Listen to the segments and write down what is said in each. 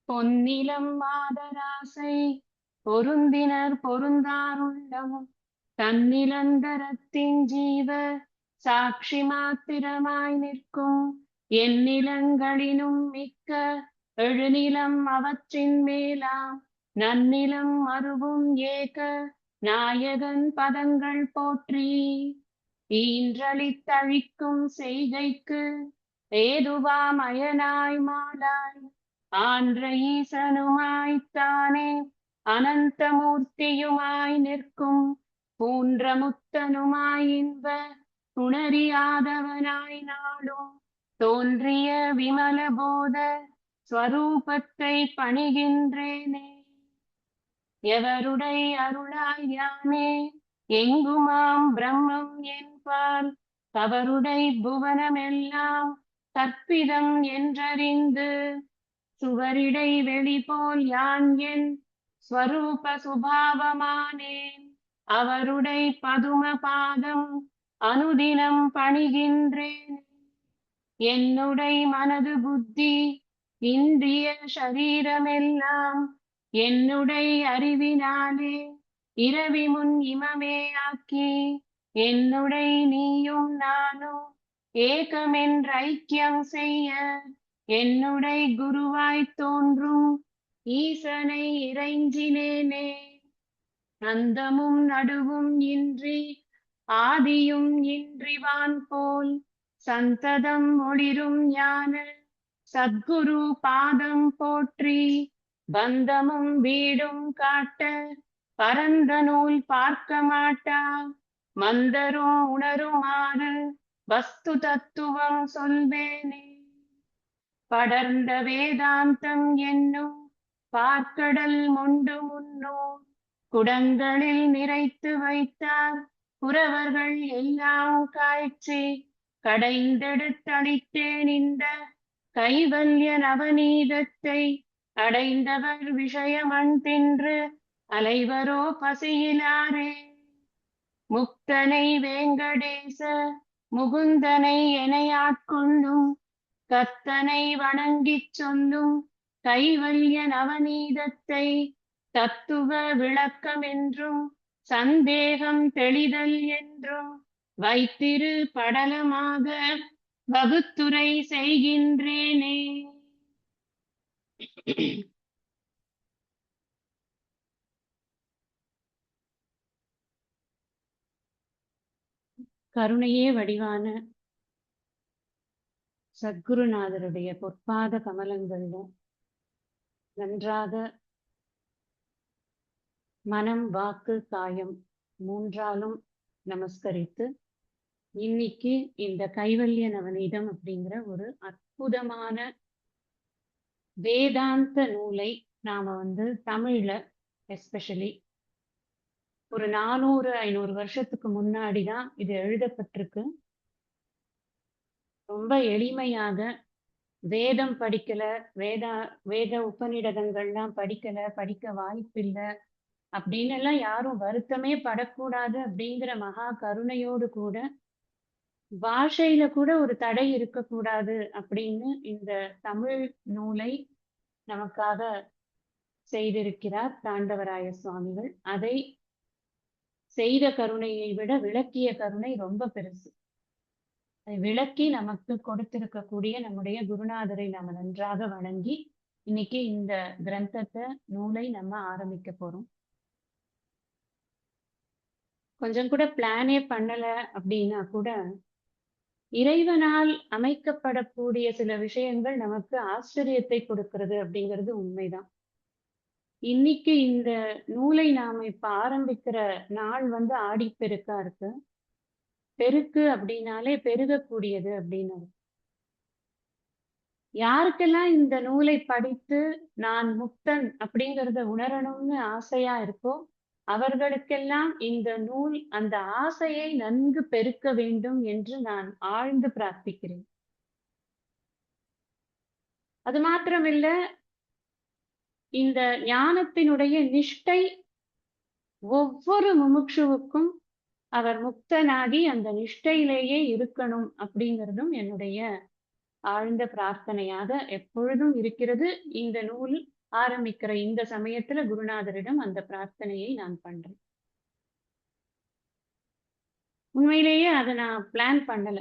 பொன்னிலம் மாதராசை பொருந்தினர் பொருந்தாருள்ளம் தன்னிலந்தரத்தின் ஜீவ சாட்சி மாத்திரமாய் நிற்கும் எந்நிலங்களினும் மிக்க எழுநிலம் அவற்றின் மேலாம் நன்னிலம் மறுவும் ஏக நாயகன் பதங்கள் போற்றி ஈன்றளித்தழிக்கும் செய்கைக்கு ஏதுவாம் அயனாய் மாலாய் ஆன்ற ஈசனுமாய்த்தானே அனந்தமூர்த்தியுமாய் நிற்கும் பூன்ற முத்தனுமாய் இன்ப உணரியாதவனாய் நாளும் தோன்றிய விமல போத ஸ்வரூபத்தை பணிகின்றேனே எவருடை அருளாய் யானே எங்குமாம் பிரம்மம் என்பால் அவருடை புவனமெல்லாம் கற்பிதம் என்றறிந்து சுவரிடை வெளிபோல் யான் என் ஸ்வரூப சுபாவமானேன் அவருடை பதும பாதம் அனுதினம் பணிகின்றேன் என்னுடை மனது புத்தி இந்திய சரீரமெல்லாம் என்னுடை அறிவினாலே இரவி முன் இமமே ஆக்கி என்னுடை நீயும் நானும் ஏகமென்ற ஐக்கியம் செய்ய என்னுடை குருவாய் தோன்றும் ஈசனை இறைஞ்சினேனே அந்தமும் நடுவும் இன்றி ஆதியும் இன்றிவான் போல் சந்ததம் ஒளிரும் ஞான சத்குரு பாதம் போற்றி பந்தமும் வீடும் காட்ட பரந்த நூல் பார்க்க மாட்டா மந்தரும் உணருமாறு வஸ்து தத்துவம் சொல்வேனே படர்ந்த வேதாந்தம் என்னும் பார்க்கடல் மொண்டு முன்னோர் குடங்களில் நிறைத்து வைத்தார் புறவர்கள் எல்லாம் காய்ச்சி கடைந்தெடுத்தளித்தேன் இந்த கைவல்ய நவநீதத்தை அடைந்தவர் விஷயமண் தின்று அலைவரோ பசியிலாரே முக்தனை வேங்கடேச முகுந்தனை எனையாட்கொள்ளும் கத்தனை வணங்கிச் சொல்லும் கைவல்ய நவநீதத்தை தத்துவ விளக்கம் என்றும் சந்தேகம் தெளிதல் என்றும் வைத்திரு படலமாக வகுத்துரை செய்கின்றேனே. கருணையே வடிவான சத்குருநாதருடைய பொற்பாத கமலங்கள்ல நன்றாக மனம் வாக்கு காயம் மூன்றாலும் நமஸ்கரித்து இன்னைக்கு இந்த கைவல்ய நவநீதம் அப்படிங்கிற ஒரு அற்புதமான வேதாந்த நூலை நாம தமிழ்ல எஸ்பெஷலி ஒரு 400-500 வருஷத்துக்கு முன்னாடிதான் இது எழுதப்பட்டிருக்கு. ரொம்ப எளிமையாக வேதம் படிக்கல, வேத உபநிடதங்கள்லாம் படிக்க வாய்ப்பில்லை அப்படின்னு எல்லாம் யாரும் வருத்தமே படக்கூடாது அப்படிங்கிற மகா கருணையோடு கூட பாஷையில கூட ஒரு தடை இருக்கக்கூடாது அப்படின்னு இந்த தமிழ் நூலை நமக்காக செய்திருக்கிறார் தாண்டவராய சுவாமிகள். அதை செய்த கருணையை விட விளக்கிய கருணை ரொம்ப பெருசு. அதை விளக்கி நமக்கு கொடுத்திருக்கக்கூடிய நம்முடைய குருநாதரை நாம நன்றாக வணங்கி இன்னைக்கு இந்த கிரந்தத்தை நூலை நம்ம ஆரம்பிக்க போறோம். கொஞ்சம் கூட பிளானே பண்ணல அப்படின்னா கூட இறைவனால் அமைக்கப்படக்கூடிய சில விஷயங்கள் நமக்கு ஆச்சரியத்தை கொடுக்கிறது அப்படிங்கிறது உண்மைதான். இன்னைக்கு இந்த நூலை நாம இப்ப ஆரம்பிக்கிற நாள் ஆடிப்பெருக்கா இருக்கு. பெருக்கு அப்படின்னாலே பெருகக்கூடியது அப்படின்னு. யாருக்கெல்லாம் இந்த நூலை படித்து நான் முக்தன் அப்படிங்கிறத உணரணும்னு ஆசையா இருக்கோ அவர்களுக்கெல்லாம் இந்த நூல் அந்த ஆசையை நன்கு பெருக்க வேண்டும் என்று நான் ஆழ்ந்து பிரார்த்திக்கிறேன். அது மாத்திரமில்ல, இந்த ஞானத்தினுடைய நிஷ்டை ஒவ்வொரு முமுட்சுவுக்கும் அவர் முக்தனாகி அந்த நிஷ்டையிலேயே இருக்கணும் அப்படிங்கிறதும் என்னுடைய ஆழ்ந்த பிரார்த்தனையாக எப்பொழுதும் இருக்கிறது. இந்த நூல் ஆரம்பிக்கிற இந்த சமயத்துல குருநாதரிடம் அந்த பிரார்த்தனையை நான் பண்றேன். உண்மையிலேயே அத நான் பிளான் பண்ணல.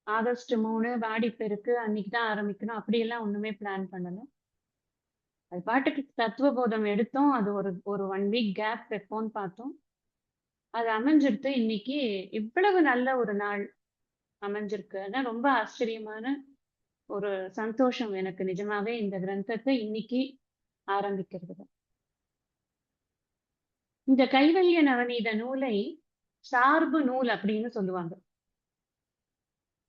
ஆகஸ்ட் 3 ஆடிப்பெருக்கு அன்னைக்கு தான் ஆரம்பிக்கணும். அப்படியெல்லாம் ஒண்ணுமே பிளான் பண்ணல. அது பாட்டுக்கு தத்துவபோதம் எடுத்தோம். அது ஒரு 1 வீக் கேப் வைப்போம்ன்னு பார்த்தோம். அது அமைஞ்சிருத்து. இன்னைக்கு இவ்வளவு நல்ல ஒரு நாள் அமைஞ்சிருக்கு. அதான் ரொம்ப ஆச்சரியமான ஒரு சந்தோஷம் எனக்கு நிஜமாவே இந்த கிரந்தத்தை இன்னைக்கு ஆரம்பிக்கிறது. இந்த கைவல்ய நவநீத நூலை சார்பு நூல் அப்படின்னு சொல்லுவாங்க.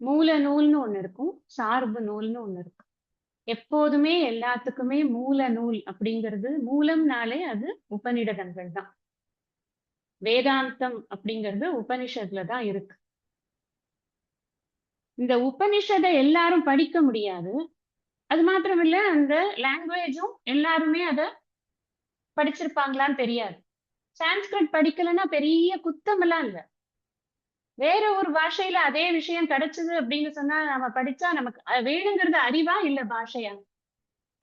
மூல நூல்னு ஒண்ணு இருக்கும், சார்பு நூல்னு ஒண்ணு இருக்கும். எப்போதுமே எல்லாத்துக்குமே மூல நூல் அப்படிங்கிறது, மூலம்னாலே அது உபநிடதங்கள் தான். வேதாந்தம் அப்படிங்கிறது உபனிஷத்துல தான் இருக்கு. இந்த உபனிஷதை எல்லாரும் படிக்க முடியாது. அது மாத்திரமில்ல, அந்த லாங்குவேஜும் எல்லாருமே அத படிச்சிருப்பாங்களான்னு தெரியாது. சான்ஸ்கிரிட் படிக்கலைன்னா பெரிய குத்தமெல்லாம் இல்ல. வேற ஒரு பாஷையில அதே விஷயம் கிடைச்சது அப்படின்னு சொன்னா நம்ம படிச்சா நமக்கு வேணுங்கிறது அறிவா இல்ல பாஷையா?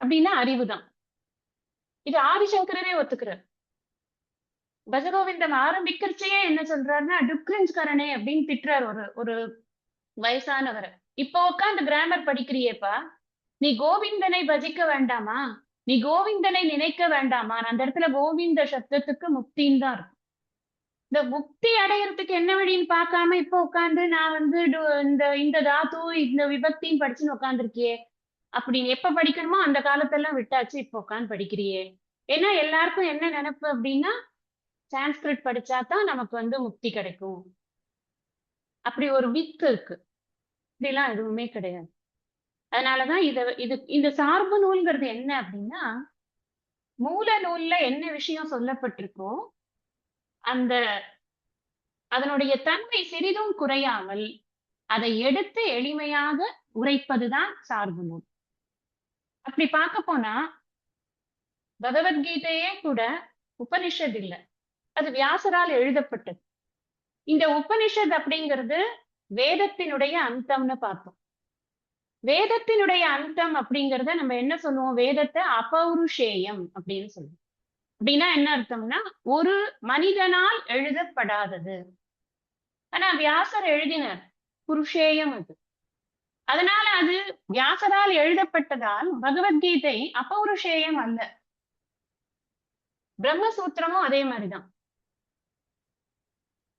அப்படின்னா அறிவுதான். இது ஆதிசங்கரரே ஒத்துக்கிறார். பஜகோவிந்தம் ஆரம்பிக்கிறச்சையே என்ன சொல்றாருன்னா, டுக்ரிஞ்ச் கரணே அப்படின்னு திட்டுறாரு ஒரு ஒரு வயசானவரை. இப்போ உட்காந்து கிராமர் படிக்கிறியேப்பா, நீ கோவிந்தனை பஜிக்க வேண்டாமா? நீ கோவிந்தனை நினைக்க வேண்டாமா? அந்த இடத்துல கோவிந்த சப்தத்துக்கு முக்தின்னு தான் இருக்கும். இந்த முக்தி அடையறதுக்கு என்ன வழின்னு பார்க்காம இப்ப உட்காந்து நான் வந்து இந்த இந்த தாத்து இந்த விபக்தின்னு படிச்சுன்னு உட்காந்துருக்கியே அப்படின்னு எப்ப படிக்கணுமோ அந்த காலத்தெல்லாம் விட்டாச்சு, இப்ப உட்காந்து படிக்கிறியே. ஏன்னா எல்லாருக்கும் என்ன நினைப்பு அப்படின்னா, சான்ஸ்கிரிட் படிச்சாதான் நமக்கு வந்து முக்தி கிடைக்கும். அப்படி ஒரு வித்து இருக்கு. இப்படிலாம் எதுவுமே கிடையாது. அதனாலதான் இந்த சார்பு நூல்ங்கிறது என்ன அப்படின்னா, மூல நூல்ல என்ன விஷயம் சொல்லப்பட்டிருக்கோ அந்த அதனுடைய தன்மை சிறிதும் குறையாமல் அதை எடுத்து எளிமையாக உரைப்பதுதான் சார்பு நூல். அப்படி பார்க்க போனா பகவத்கீதையே கூட உபனிஷத் இல்ல, அது வியாசரால் எழுதப்பட்டது. இந்த உபனிஷத் அப்படிங்கிறது வேதத்தினுடைய அந்தம்னு பார்த்தோம். வேதத்தினுடைய அந்தம் அப்படிங்கறத நம்ம என்ன சொல்லுவோம்? வேதத்தை அபௌருஷேயம் அப்படின்னு சொல்லுவோம். அப்படின்னா என்ன அர்த்தம்னா, ஒரு மனிதனால் எழுதப்படாதது. ஆனா வியாசர் எழுதினார், புருஷேயம் அது. அதனால அது வியாசரால் எழுதப்பட்டதால் பகவத்கீதை அபௌருஷேயம் அல்ல. பிரம்மசூத்திரமும் அதே மாதிரிதான்.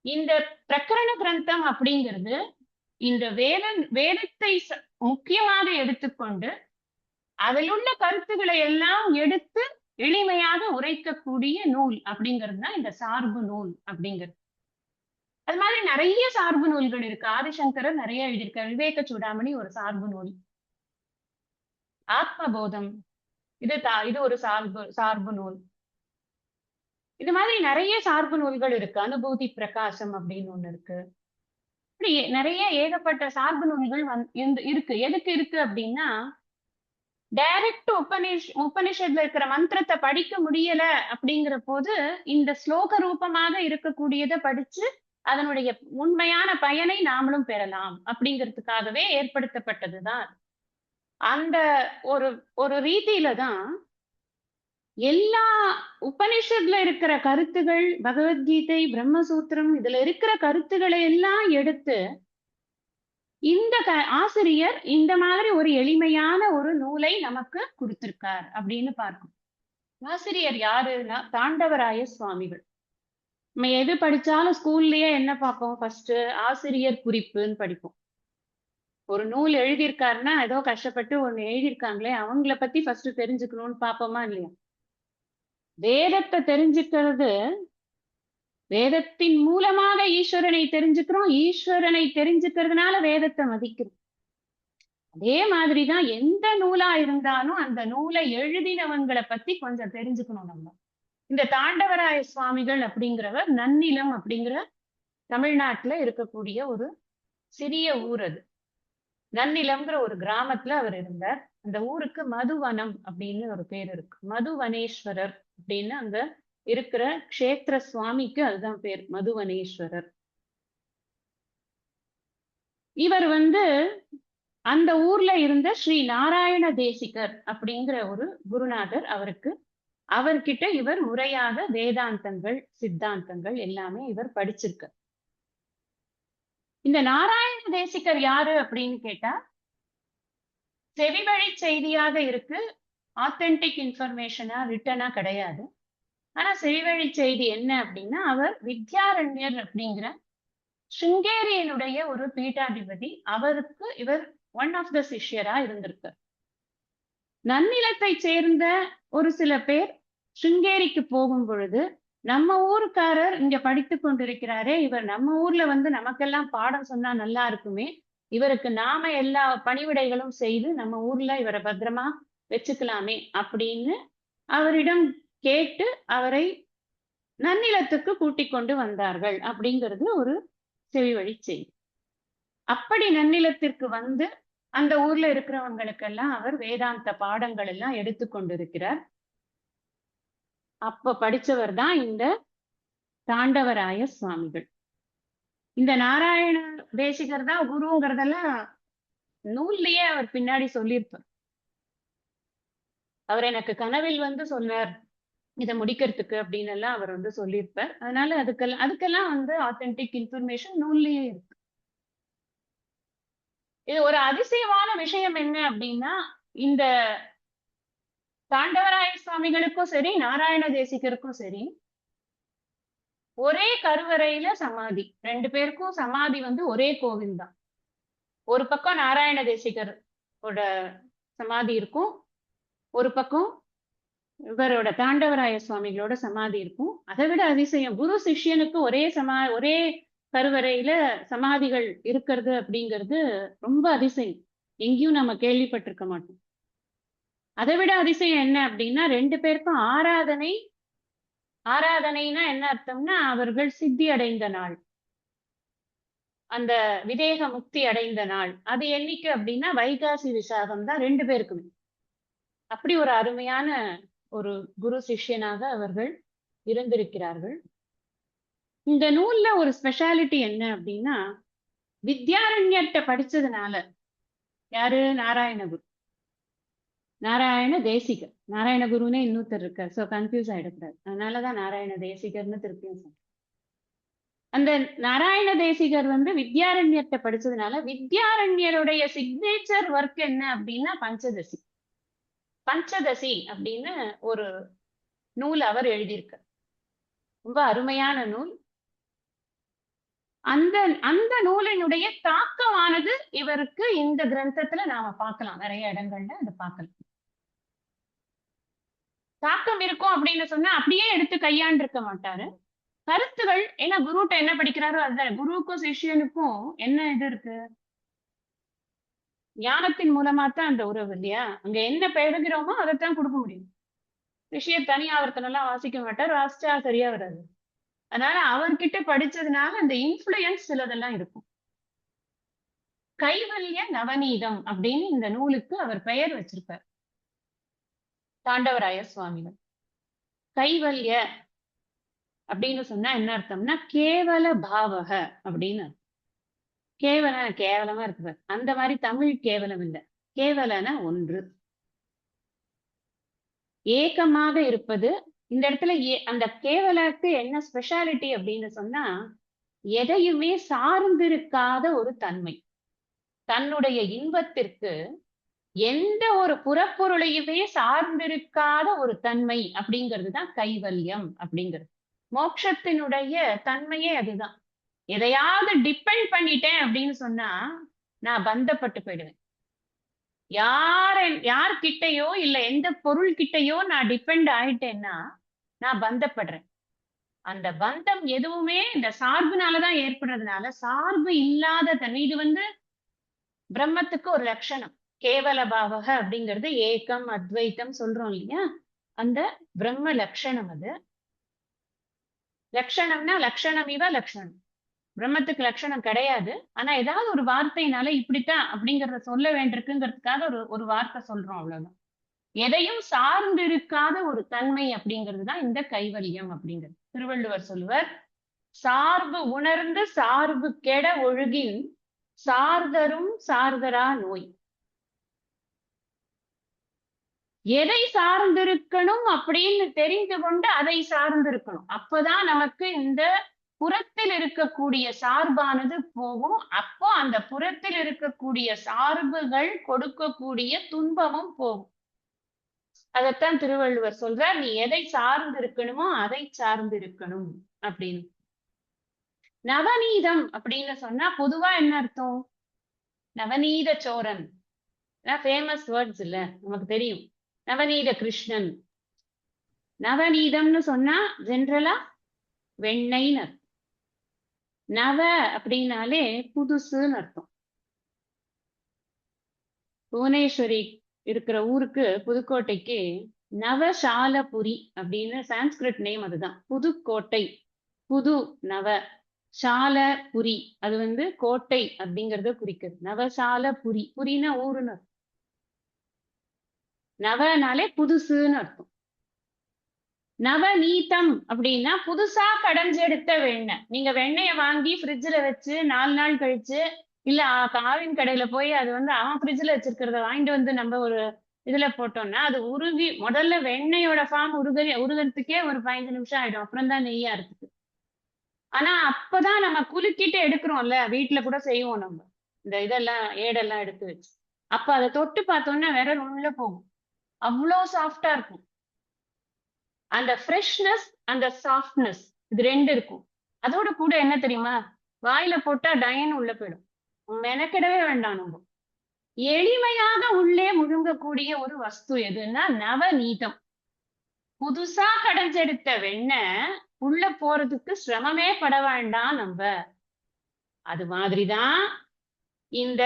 இந்த பிரகரண கிரந்தம் அப்படிங்கிறது இந்த வேதத்தை முக்கியமாக எடுத்துக்கொண்டு அதில் உள்ள கருத்துக்களை எல்லாம் எடுத்து எளிமையாக உரைக்கக்கூடிய நூல் அப்படிங்கிறது தான் இந்த சார்பு நூல் அப்படிங்கிறது. அது மாதிரி நிறைய சார்பு நூல்கள் இருக்கு. ஆதிசங்கரர் நிறைய எழுதியிருக்கார். விவேக சூடாமணி ஒரு சார்பு நூல். ஆத்மபோதம் இது ஒரு சார்பு நூல். இது மாதிரி நிறைய சார்பு நூல்கள் இருக்கு. அனுபூதி பிரகாசம் அப்படின்னு ஒண்ணு இருக்கு. இப்படி நிறைய ஏகப்பட்ட சார்பு நூல்கள் இருக்கு. எதுக்கு இருக்கு அப்படின்னா, டைரக்ட் உபனிஷத்துல இருக்கிற மந்திரத்தை படிக்க முடியல அப்படிங்கிற போது இந்த ஸ்லோக ரூபமாக இருக்கக்கூடியதை படிச்சு அதனுடைய உண்மையான பயனை நாமளும் பெறலாம் அப்படிங்கிறதுக்காகவே ஏற்படுத்தப்பட்டதுதான். அந்த ஒரு ஒரு ரீதியில தான் எல்லா உபனிஷத்துல இருக்கிற கருத்துகள், பகவத்கீதை, பிரம்மசூத்திரம் இதுல இருக்கிற கருத்துக்களை எல்லாம் எடுத்து இந்த ஆசிரியர் இந்த மாதிரி ஒரு எளிமையான ஒரு நூலை நமக்கு கொடுத்திருக்கார் அப்படின்னு பார்க்கும். ஆசிரியர் யாருன்னா தாண்டவராய சுவாமிகள். நம்ம எது படிச்சாலும் ஸ்கூல்லயே என்ன பார்ப்போம்? ஃபர்ஸ்ட் ஆசிரியர் குறிப்புன்னு படிப்போம். ஒரு நூல் எழுதியிருக்காருன்னா ஏதோ கஷ்டப்பட்டு ஒண்ணு எழுதியிருக்காங்களே அவங்கள பத்தி ஃபர்ஸ்ட் தெரிஞ்சுக்கணும்னு பார்ப்போமா இல்லையா? வேதத்தை தெரிஞ்சுக்கிறது, வேதத்தின் மூலமாக ஈஸ்வரனை தெரிஞ்சுக்கிறோம், ஈஸ்வரனை தெரிஞ்சுக்கிறதுனால வேதத்தை மதிக்கிறோம். அதே மாதிரிதான் எந்த நூலா இருந்தாலும் அந்த நூலை எழுதினவங்களை பத்தி கொஞ்சம் தெரிஞ்சுக்கணும் நம்ம. இந்த தாண்டவராய சுவாமிகள் அப்படிங்கிறவர் நன்னிலம் அப்படிங்கிற தமிழ்நாட்டுல இருக்கக்கூடிய ஒரு சிறிய ஊர் அது. நன்னிலம்ங்கிற ஒரு கிராமத்துல அவர் இருந்தார். அந்த ஊருக்கு மதுவனம் அப்படின்னு ஒரு பேர் இருக்கு. மதுவனேஸ்வரர் அப்படின்னு அங்க இருக்கிற க்ஷேத்திர சுவாமிக்கு அதுதான் பேர், மதுவனேஸ்வரர். இவர் அந்த ஊர்ல இருந்த ஸ்ரீ நாராயண தேசிகர் அப்படிங்கிற ஒரு குருநாதர் அவர்கிட்ட இவர் முறையாக வேதாந்தங்கள், சித்தாந்தங்கள் எல்லாமே இவர் படிச்சிருக்கார். இந்த நாராயண தேசிகர் யாரு அப்படின்னு கேட்டா, செவிவழி செய்தியாக இருக்கு. ஆத்தென்டிக் இன்ஃபர்மேஷனா ரிட்டனா கிடையாது. ஆனா செவிவழி செய்தி என்ன அப்படின்னா, அவர் வித்யாரண்யர் அப்படிங்கிற சிங்கேரியனுடைய ஒரு பீட்டாதிபதி. அவருக்கு இவர் ஒன் ஆஃப் த சிஷ்யரா இருந்திருக்கார். நன்னிலத்தை சேர்ந்த ஒரு சில பேர் சிங்கேரிக்கு போகும் பொழுது, நம்ம ஊருக்காரர் இங்க படித்துக் கொண்டிருக்கிறாரே, இவர் நம்ம ஊர்ல வந்து நமக்கெல்லாம் பாடம் சொன்னா நல்லா இருக்குமே, இவருக்கு நாம எல்லா பணிவிடைகளும் செய்து நம்ம ஊர்ல இவரை பத்திரமா வச்சுக்கலாமே அப்படின்னு அவரிடம் கேட்டு அவரை நன்னிலத்துக்கு கூட்டிக் கொண்டு வந்தார்கள் அப்படிங்கிறது ஒரு செவிவழி செய்தி. அப்படி நன்னிலத்திற்கு வந்து அந்த ஊர்ல இருக்கிறவங்களுக்கெல்லாம் அவர் வேதாந்த பாடங்கள் எல்லாம் எடுத்து கொண்டிருக்கிறார். அப்ப படிச்சவர் தான் இந்த தாண்டவராய சுவாமிகள். இந்த நாராயண தேசிகர் தான் குருங்கிறதெல்லாம் நூல்லயே அவர் பின்னாடி சொல்லியிருப்பார். அவர் எனக்கு கனவில் வந்து சொன்னார் இதை முடிக்கிறதுக்கு அப்படின்னு எல்லாம் அவர் வந்து சொல்லியிருப்பார். அதனால அதுக்கெல்லாம் வந்து ஆத்தென்டிக் இன்ஃபர்மேஷன் நூல்லயே இருக்கு. இது ஒரு அதிசயமான விஷயம் என்ன அப்படின்னா, இந்த தாண்டவராய சுவாமிகளுக்கும் சரி, நாராயண தேசிகருக்கும் சரி, ஒரே கருவறையில சமாதி. 2 பேருக்கும் சமாதி வந்து ஒரே கோவில் தான். ஒரு பக்கம் நாராயண தேசிகர் சமாதி இருக்கும், ஒரு பக்கம் இவரோட தாண்டவராய சுவாமிகளோட சமாதி இருக்கும். அதை விட அதிசயம், குரு சிஷ்யனுக்கு ஒரே கருவறையில சமாதிகள் இருக்கிறது அப்படிங்கிறது ரொம்ப அதிசயம். எங்கேயும் நம்ம கேள்விப்பட்டிருக்க மாட்டோம். அதை விட அதிசயம் என்ன அப்படின்னா, 2 பேருக்கும் ஆராதனைனா என்ன அர்த்தம்னா, அவர்கள் சித்தி அடைந்த நாள், அந்த விதேக முக்தி அடைந்த நாள். அது என்னைக்கு அப்படின்னா வைகாசி விசாகம் தான் 2 பேருக்குமே. அப்படி ஒரு அருமையான ஒரு குரு சிஷ்யனாக அவர்கள் இருந்திருக்கிறார்கள். இந்த நூல்ல ஒரு ஸ்பெஷாலிட்டி என்ன அப்படின்னா, வித்யாரண்யர்கிட்ட படிச்சதுனால, யாரு நாராயணகுரு, நாராயண தேசிகர், நாராயணகுருனே இன்னொருத்தர் இருக்கார். சோ கன்ஃபியூஸ் ஆயிடக்கூடாது. அதனாலதான் நாராயண தேசிகர்னு திருப்பியும் சொல்றேன். அந்த நாராயண தேசிகர் வந்து வித்யாரண்யர்கிட்ட படிச்சதுனால, வித்யாரண்யருடைய சிக்னேச்சர் ஒர்க் என்ன அப்படின்னா பஞ்சதசி. பஞ்சதசி அப்படின்னு ஒரு நூல் அவர் எழுதியிருக்கார். ரொம்ப அருமையான நூல். அந்த அந்த நூலினுடைய தாக்கமானது இவருக்கு இந்த கிரந்தத்துல நாம பார்க்கலாம். நிறைய இடங்கள்ல அதை பார்க்கலாம். தாக்கம் இருக்கும் அப்படின்னு சொன்னா அப்படியே எடுத்து கையாண்டு இருக்க மாட்டாரு. கருத்துகள், ஏன்னா குருட்ட என்ன படிக்கிறாரோ அதுதான். குருவுக்கும் சிஷ்யனுக்கும் என்ன இது இருக்கு, ஞானத்தின் மூலமா தான் அந்த உறவு இல்லையா? அங்க என்ன பெறுகிறோமோ அதைத்தான் கொடுக்க முடியும். சிஷ்யர் தனி ஆவர்த்தனம் எல்லாம் வாசிக்க மாட்டார், வாசிச்சா சரியா வராது. அதனால அவர்கிட்ட படிச்சதுனால அந்த இன்ஃபுளுயன்ஸ் சிலதெல்லாம் இருக்கும். கைவல்ய நவநீதம் அப்படின்னு இந்த நூலுக்கு அவர் பெயர் வச்சிருப்பார், தாண்டவராய சுவாமிகள். கைவல்ய அப்படின்னு சொன்னா என்ன அர்த்தம்னா, கேவல பாவக அப்படின்னு. கேவலமா இருக்கு. அந்த மாதிரி தமிழ் கேவலம் இல்லை. கேவலன ஒன்று, ஏக்கமாக இருப்பது. இந்த இடத்துல அந்த கேவலக்கு என்ன ஸ்பெஷாலிட்டி அப்படின்னு சொன்னா, எதையுமே சார்ந்திருக்காத ஒரு தன்மை. தன்னுடைய இன்பத்திற்கு எந்த ஒரு புறப்பொருளையுமே சார்ந்திருக்காத ஒரு தன்மை அப்படிங்கிறது தான் கைவல்யம் அப்படிங்கிறது. மோட்சத்தினுடைய தன்மையே அதுதான். எதையாவது டிபெண்ட் பண்ணிட்டேன் அப்படின்னு சொன்னா நான் பந்தப்பட்டு போயிடுவேன். யார்கிட்டயோ இல்ல எந்த பொருள் கிட்டயோ நான் டிபெண்ட் ஆயிட்டேன்னா நான் பந்தப்படுறேன். அந்த பந்தம் எதுவுமே இந்த சார்புனாலதான் ஏற்படுறதுனால, சார்பு இல்லாத தன்மை இது வந்து பிரம்மத்துக்கு ஒரு லட்சணம். கேவல பாவக அப்படிங்கிறது ஏக்கம் அத்வைத்தம் சொல்றோம் இல்லையா, அந்த பிரம்ம லட்சணம். அது லட்சணம்னா லட்சணம் இவ லட்சணம். பிரம்மத்துக்கு லட்சணம் கிடையாது. ஆனா ஏதாவது ஒரு வார்த்தையினால இப்படித்தான் அப்படிங்கறத சொல்ல வேண்டியிருக்குங்கிறதுக்காக ஒரு வார்த்தை சொல்றோம், அவ்வளவுதான். எதையும் சார்ந்து இருக்காத ஒரு தன்மை அப்படிங்கிறது தான் இந்த கைவல்யம் அப்படிங்கிறது. திருவள்ளுவர் சொல்லுவர், சார்பு உணர்ந்து சார்பு கெட ஒழுகின் சார்தரும் சார்தரா நோய். எதை சார்ந்திருக்கணும் அப்படின்னு தெரிந்து கொண்டு அதை சார்ந்திருக்கணும். அப்பதான் நமக்கு இந்த புறத்தில் இருக்கக்கூடிய சார்பானது போகும். அப்போ அந்த புறத்தில் இருக்கக்கூடிய சார்புகள் கொடுக்கக்கூடிய துன்பமும் போகும். அதைத்தான் திருவள்ளுவர் சொல்றார், நீ எதை சார்ந்து இருக்கணுமோ அதை சார்ந்து இருக்கணும் அப்படின்னு. நவநீதம் அப்படின்னு சொன்னா பொதுவா என்ன அர்த்தம்? நவநீத சோரன் ஃபேமஸ் வேர்ட்ஸ் இல்ல, நமக்கு தெரியும். நவநீத கிருஷ்ணன். நவநீதம்னு சொன்னா ஜென்ரலா வெண்ணெய்ன்னு அர்த்தம். நவ அப்படின்னாலே புதுசுன்னு அர்த்தம். புவனேஸ்வரி இருக்கிற ஊருக்கு, புதுக்கோட்டைக்கு நவசாலபுரி அப்படின்னு சான்ஸ்கிரிட் நேம். அதுதான் புதுக்கோட்டை. புது நவ சாலபுரி, அது வந்து கோட்டை அப்படிங்கறத குறிக்குது. நவசாலபுரி, புரினா ஊருன்னு. நவனாலே புதுசுன்னு அர்த்தம். நவநீதம் அப்படின்னா புதுசா கடைஞ்செடுத்த வெண்ணெய். நீங்க வெண்ணெய வாங்கி ஃப்ரிட்ஜ்ல வச்சு 4 நாள் கழிச்சு, இல்ல காவின் கடையில போய் அது வந்து அவன் ஃப்ரிட்ஜ்ல வச்சிருக்கிறத வாங்கிட்டு வந்து நம்ம ஒரு இதுல போட்டோம்னா அது உருகி, முதல்ல வெண்ணெயோட ஃபார்ம் உருகிறதுக்கே ஒரு 15 நிமிஷம் ஆயிடும். அப்புறம் தான் நெய்யா இருக்கு. ஆனா அப்பதான் நம்ம குலுக்கிட்டு எடுக்கிறோம்ல, வீட்டுல கூட செய்வோம் நம்ம இந்த இதெல்லாம் ஏடெல்லாம் எடுத்து வச்சு. அப்ப அதை தொட்டு பார்த்தோம்னா விரல் உள்ள போகும். அவ்வளோ சாஃப்டா இருக்கும். அந்த ஃப்ரெஷ்னஸ், அந்த சாஃப்ட்னஸ், இது 2 இருக்கும். அதோட கூட என்ன தெரியுமா? வாயில போட்டா டயன் உள்ள போயிடும். மெனக்கிடவே வேண்டாம். நம்ம எளிமையாக உள்ளே முழுங்கக்கூடிய ஒரு வஸ்து எதுன்னா நவநீதம். புதுசா கடைஞ்செடுத்த வெண்ணெய் உள்ள போறதுக்கு சிரமமே பட வேண்டாம் நம்ம. அது மாதிரிதான் இந்த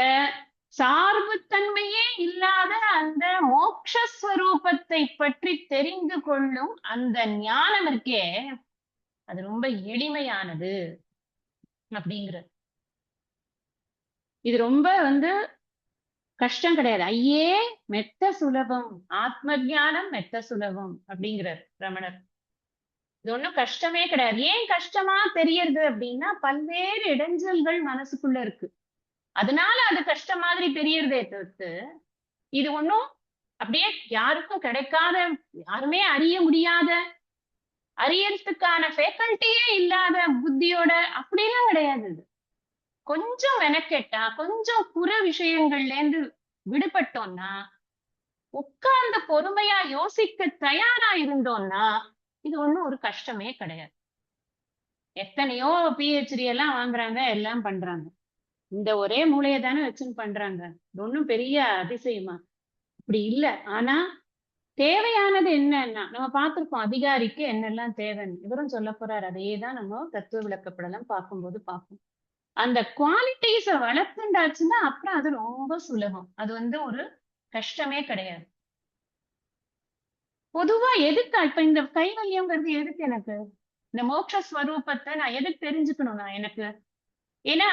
சார்புத்தன்மையே இல்லாத அந்த மோட்சஸ்வரூபத்தை பற்றி தெரிந்து கொள்ளும் அந்த ஞானம் இருக்கே, அது ரொம்ப எளிமையானது அப்படிங்கிறது. இது ரொம்ப வந்து கஷ்டம் கிடையாது. ஐயே மெத்த சுலபம், ஆத்ம ஞானம் மெத்த சுலபம் அப்படிங்கிறார் ரமணர். இது ஒண்ணும் கஷ்டமே கிடையாது. ஏன் கஷ்டமா தெரியறது அப்படின்னா, பல்வேறு இடைஞ்சல்கள் மனசுக்குள்ள இருக்கு. அதனால அது கஷ்டம் மாதிரி தெரியறதே தவிர்த்து, இது ஒண்ணும் அப்படியே யாருக்கும் கிடைக்காத, யாருமே அறிய முடியாத, அறியறதுக்கான ஃபேக்கல்ட்டியே இல்லாத புத்தியோட அப்படிலாம் கிடையாது. கொஞ்சம் மெனக்கெட்டா, கொஞ்சம் புற விஷயங்கள்ல இருந்து விடுபட்டோம்னா, உட்கார்ந்து பொறுமையா யோசிக்க தயாரா இருந்தோம்னா, இது ஒண்ணும் ஒரு கஷ்டமே கிடையாது. எத்தனையோ பிஹெச்டி எல்லாம் வாங்குறாங்க, எல்லாம் பண்றாங்க. இந்த ஒரே மூளையை தானே வச்சுன்னு பண்றாங்க. இது ஒண்ணும் பெரிய அதிசயமா? அப்படி இல்ல. ஆனா தேவையானது என்னன்னா, நம்ம பார்த்திருக்கோம் அதிகாரிக்கு என்னெல்லாம் தேவைன்னு. இவரும் சொல்ல போறாரு. அதையே தான் நம்ம தத்துவ விளக்கப்படலாம் பார்க்கும்போது பார்ப்போம். அந்த குவாலிட்டிஸ வளர்த்துண்டாச்சுன்னா அப்புறம் அது ரொம்ப சுலபம். அது வந்து ஒரு கஷ்டமே கிடையாது. பொதுவா எதுக்கு இப்ப இந்த கைவல்யம்ங்கிறது எதுக்கு எனக்கு? இந்த மோட்ச ஸ்வரூபத்தை நான் எதுக்கு தெரிஞ்சுக்கணும் நான் எனக்கு? ஏன்னா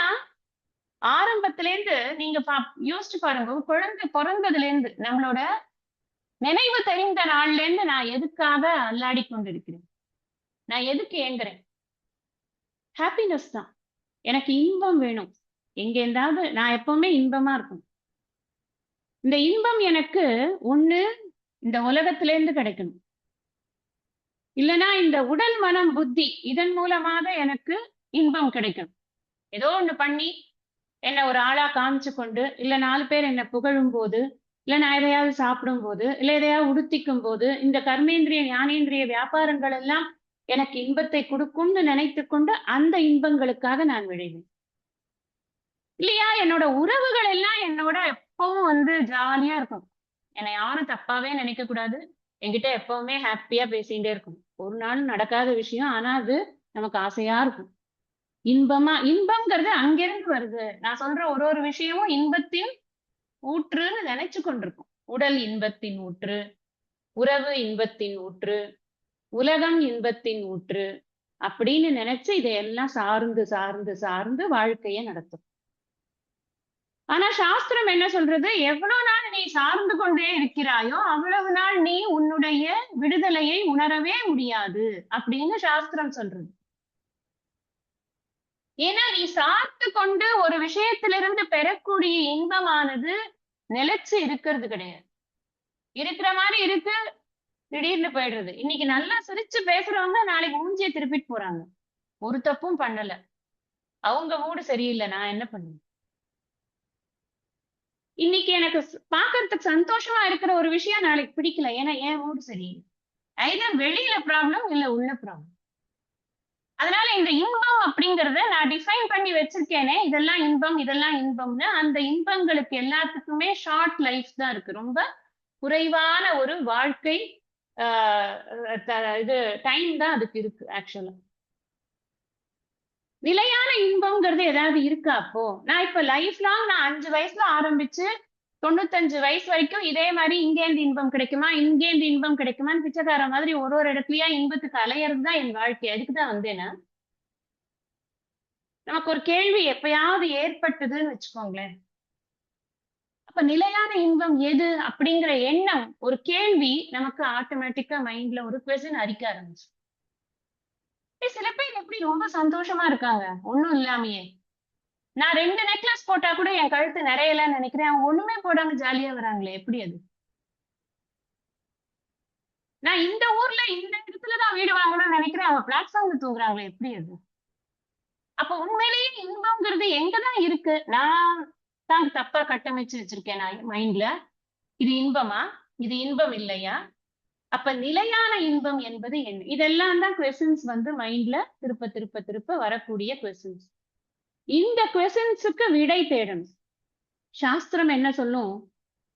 ஆரம்பத்துல இருந்து நீங்க யோசிச்சு பாருங்க. ஒரு குழந்தை பிறந்ததுல இருந்து, நம்மளோட நினைவு தெரிந்த நாள்ல இருந்து நான் எதுக்காக அல்லாடி கொண்டிருக்கிறேன்? நான் எதுக்கு ஏங்குறேன்? ஹாப்பினஸ் தான். எனக்கு இன்பம் வேணும். எங்க இருந்தாவது நான் எப்பவுமே இன்பமா இருக்கும். இந்த இன்பம் எனக்கு ஒண்ணு இந்த உலகத்துல இருந்து கிடைக்கணும். இல்லைன்னா இந்த உடல் மனம் புத்தி இதன் மூலமாக எனக்கு இன்பம் கிடைக்கும். ஏதோ ஒண்ணு பண்ணி என்ன ஒரு ஆளா காமிச்சு கொண்டு, இல்ல 4 பேர் என்ன புகழும் போது, இல்ல நான் எதையாவது சாப்பிடும் போது, இல்ல எதையாவது உடுத்திக்கும் போது, இந்த கர்மேந்திரிய ஞானேந்திரிய வியாபாரங்கள் எல்லாம் எனக்கு இன்பத்தை கொடுக்கும்னு நினைத்து கொண்டு அந்த இன்பங்களுக்காக நான் விழைவேன். இல்லையா? என்னோட உறவுகள் எல்லாம் என்னோட எப்பவும் வந்து ஜாலியா இருக்கும். என்னை யாரும் தப்பாவே நினைக்க கூடாது. என்கிட்ட எப்பவுமே ஹாப்பியா பேசிட்டே இருக்கும். ஒரு நாள் நடக்காத விஷயம். ஆனா அது நமக்கு ஆசையா இருக்கும். இன்பம்ங்கிறது அங்கிருந்து வருது. நான் சொல்ற ஒரு விஷயமும் இன்பத்தின் ஊற்றுன்னு நினைச்சு கொண்டிருக்கும். உடல் இன்பத்தின் ஊற்று, உறவு இன்பத்தின் ஊற்று, உலகம் இன்பத்தின் ஊற்று அப்படின்னு நினைச்சு இதையெல்லாம் சார்ந்து சார்ந்து சார்ந்து வாழ்க்கைய நடத்தும். ஆனா சாஸ்திரம் என்ன சொல்றது? எவ்வளவு நாள் நீ சார்ந்து கொண்டே இருக்கிறாயோ அவ்வளவு நாள் நீ உன்னுடைய விடுதலையை உணரவே முடியாது அப்படின்னு சாஸ்திரம் சொல்றது. ஏன்னா நீ சார்த்து கொண்டு ஒரு விஷயத்திலிருந்து பெறக்கூடிய இன்பமானது நிலைச்சு இருக்கிறது கிடையாது. இருக்கிற மாதிரி இருக்கு, திடீர்னு போயிடுறது. இன்னைக்கு நல்லா சிரிச்சு பேசுறவங்க நாளைக்கு மூஞ்சிய திருப்பிட்டு போறாங்க. ஒரு தப்பும் பண்ணல. அவங்க மூடு சரியில்லை, நான் என்ன பண்ணுவேன்? இன்னைக்கு எனக்கு பாக்குறதுக்கு சந்தோஷமா இருக்கிற ஒரு விஷயம் நாளைக்கு பிடிக்கல, ஏன்னா என் மூடு சரியில்லை. ஐதர் வெளியில ப்ராப்ளம் இல்ல உள்ள ப்ராப்ளம். அதனால இந்த இன்பம் அப்படிங்கறத நான் டிஃபைன் பண்ணி வச்சிருக்கேனே, இதெல்லாம் இன்பம் இதெல்லாம் இன்பம்னு, அந்த இன்பங்களுக்கு எல்லாத்துக்குமே ஷார்ட் லைஃப் தான் இருக்கு. ரொம்ப குறைவான ஒரு வாழ்க்கை இது டைம் தான் அதுக்கு இருக்கு ஆக்சுவலா. நிலையான இன்பம்ங்கிறது ஏதாவது இருக்கா அப்போ? நான் இப்ப லைஃப் லாங் நான் 5 வயசுல ஆரம்பிச்சு 95 வயசு வரைக்கும் இதே மாதிரி இங்கேருந்து இன்பம் கிடைக்குமா இங்கேருந்து இன்பம் கிடைக்குமான்னு பிச்சைக்கார மாதிரி ஒரு ஒரு இடத்துலயா இன்பத்துக்கு அலையறதுதான் என் வாழ்க்கை. அதுக்குதான் வந்தேன்னா நமக்கு ஒரு கேள்வி எப்பயாவது ஏற்பட்டதுன்னு வச்சுக்கோங்களேன். அப்ப நிலையான இன்பம் எது அப்படிங்கிற எண்ணம், ஒரு கேள்வி நமக்கு ஆட்டோமேட்டிக்கா மைண்ட்ல ஒரு கொஸ்டின் அரிக்க ஆரம்பிச்சு. சில பேர் எப்படி ரொம்ப சந்தோஷமா இருக்காங்க ஒண்ணும் இல்லாமையே. நான் 2 நெக்லஸ் போட்டா கூட என் கழுத்து நிறையலன்னு நினைக்கிறேன். அவங்க ஒண்ணுமே போடாம ஜாலியா வராங்களே, எப்படி அது? நான் இந்த ஊர்ல இந்த இடத்துலதான் வீடு வாங்கணும்னு நினைக்கிறேன். அவங்க பிளாட்ஃபார்ம்ல தூங்குறாங்களே, எப்படி அது? அப்ப உண்மையிலேயே இன்பம்ங்கிறது எங்கதான் இருக்கு? நான் தான் தப்பா கட்டமைச்சு வச்சிருக்கேன் நான் மைண்ட்ல. இது இன்பமா? இது இன்பம் இல்லையா? அப்ப நிலையான இன்பம் என்பது என்ன? இதெல்லாம் தான் கொஸ்டின்ஸ் வந்து மைண்ட்ல திருப்ப திருப்ப திருப்ப வரக்கூடிய கொஸ்டின்ஸ். இந்த கொஸ்டின்ஸுக்கு விடை தேடணும். சாஸ்திரம் என்ன சொல்லும்?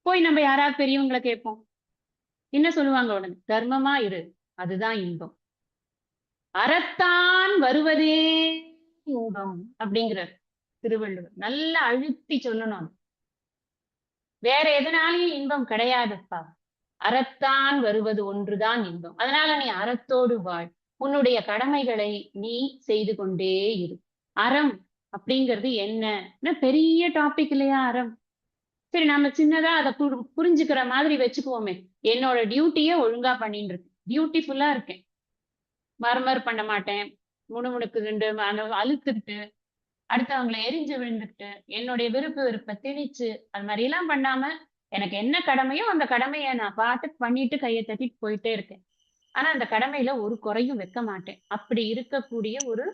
போய் நம்ம யாராவது பெரியவங்களை கேட்போம். என்ன சொல்லுவாங்க உடனே? தர்மமா இரு, அதுதான் இன்பம். அறத்தான் வருவதே இன்பம் அப்படிங்கிறார் திருவள்ளுவர். நல்லா அழுத்தி சொல்லணும். வேற எதனாலையும் இன்பம் கிடையாதுப்பா. அறத்தான் வருவது ஒன்றுதான் இன்பம். அதனால நீ அறத்தோடு வாழ். உன்னுடைய கடமைகளை நீ செய்து கொண்டே இரு. அறம் அப்படிங்கிறது என்ன? பெரிய டாபிக் இல்லையா அறம்? சரி, நம்ம சின்னதா அதை புரிஞ்சுக்கிற மாதிரி வச்சுக்குவோமே. என்னோட டியூட்டியை ஒழுங்கா பண்ணிட்டு இருக்கேன், பியூட்டிஃபுல்லா இருக்கேன், மறுமறு பண்ண மாட்டேன், முணுமுணுக்கு அழுத்துக்கிட்டு அடுத்தவங்களை எரிஞ்சு விழுந்துக்கிட்டு என்னுடைய விருப்பு விருப்ப திணிச்சு அது மாதிரி எல்லாம் பண்ணாம எனக்கு என்ன கடமையோ அந்த கடமையை நான் பாட்டுக்கு பண்ணிட்டு கையை தட்டிட்டு போயிட்டே இருக்கேன். ஆனா அந்த கடமையில ஒரு குறையும் வைக்க மாட்டேன். அப்படி இருக்கக்கூடிய ஒரு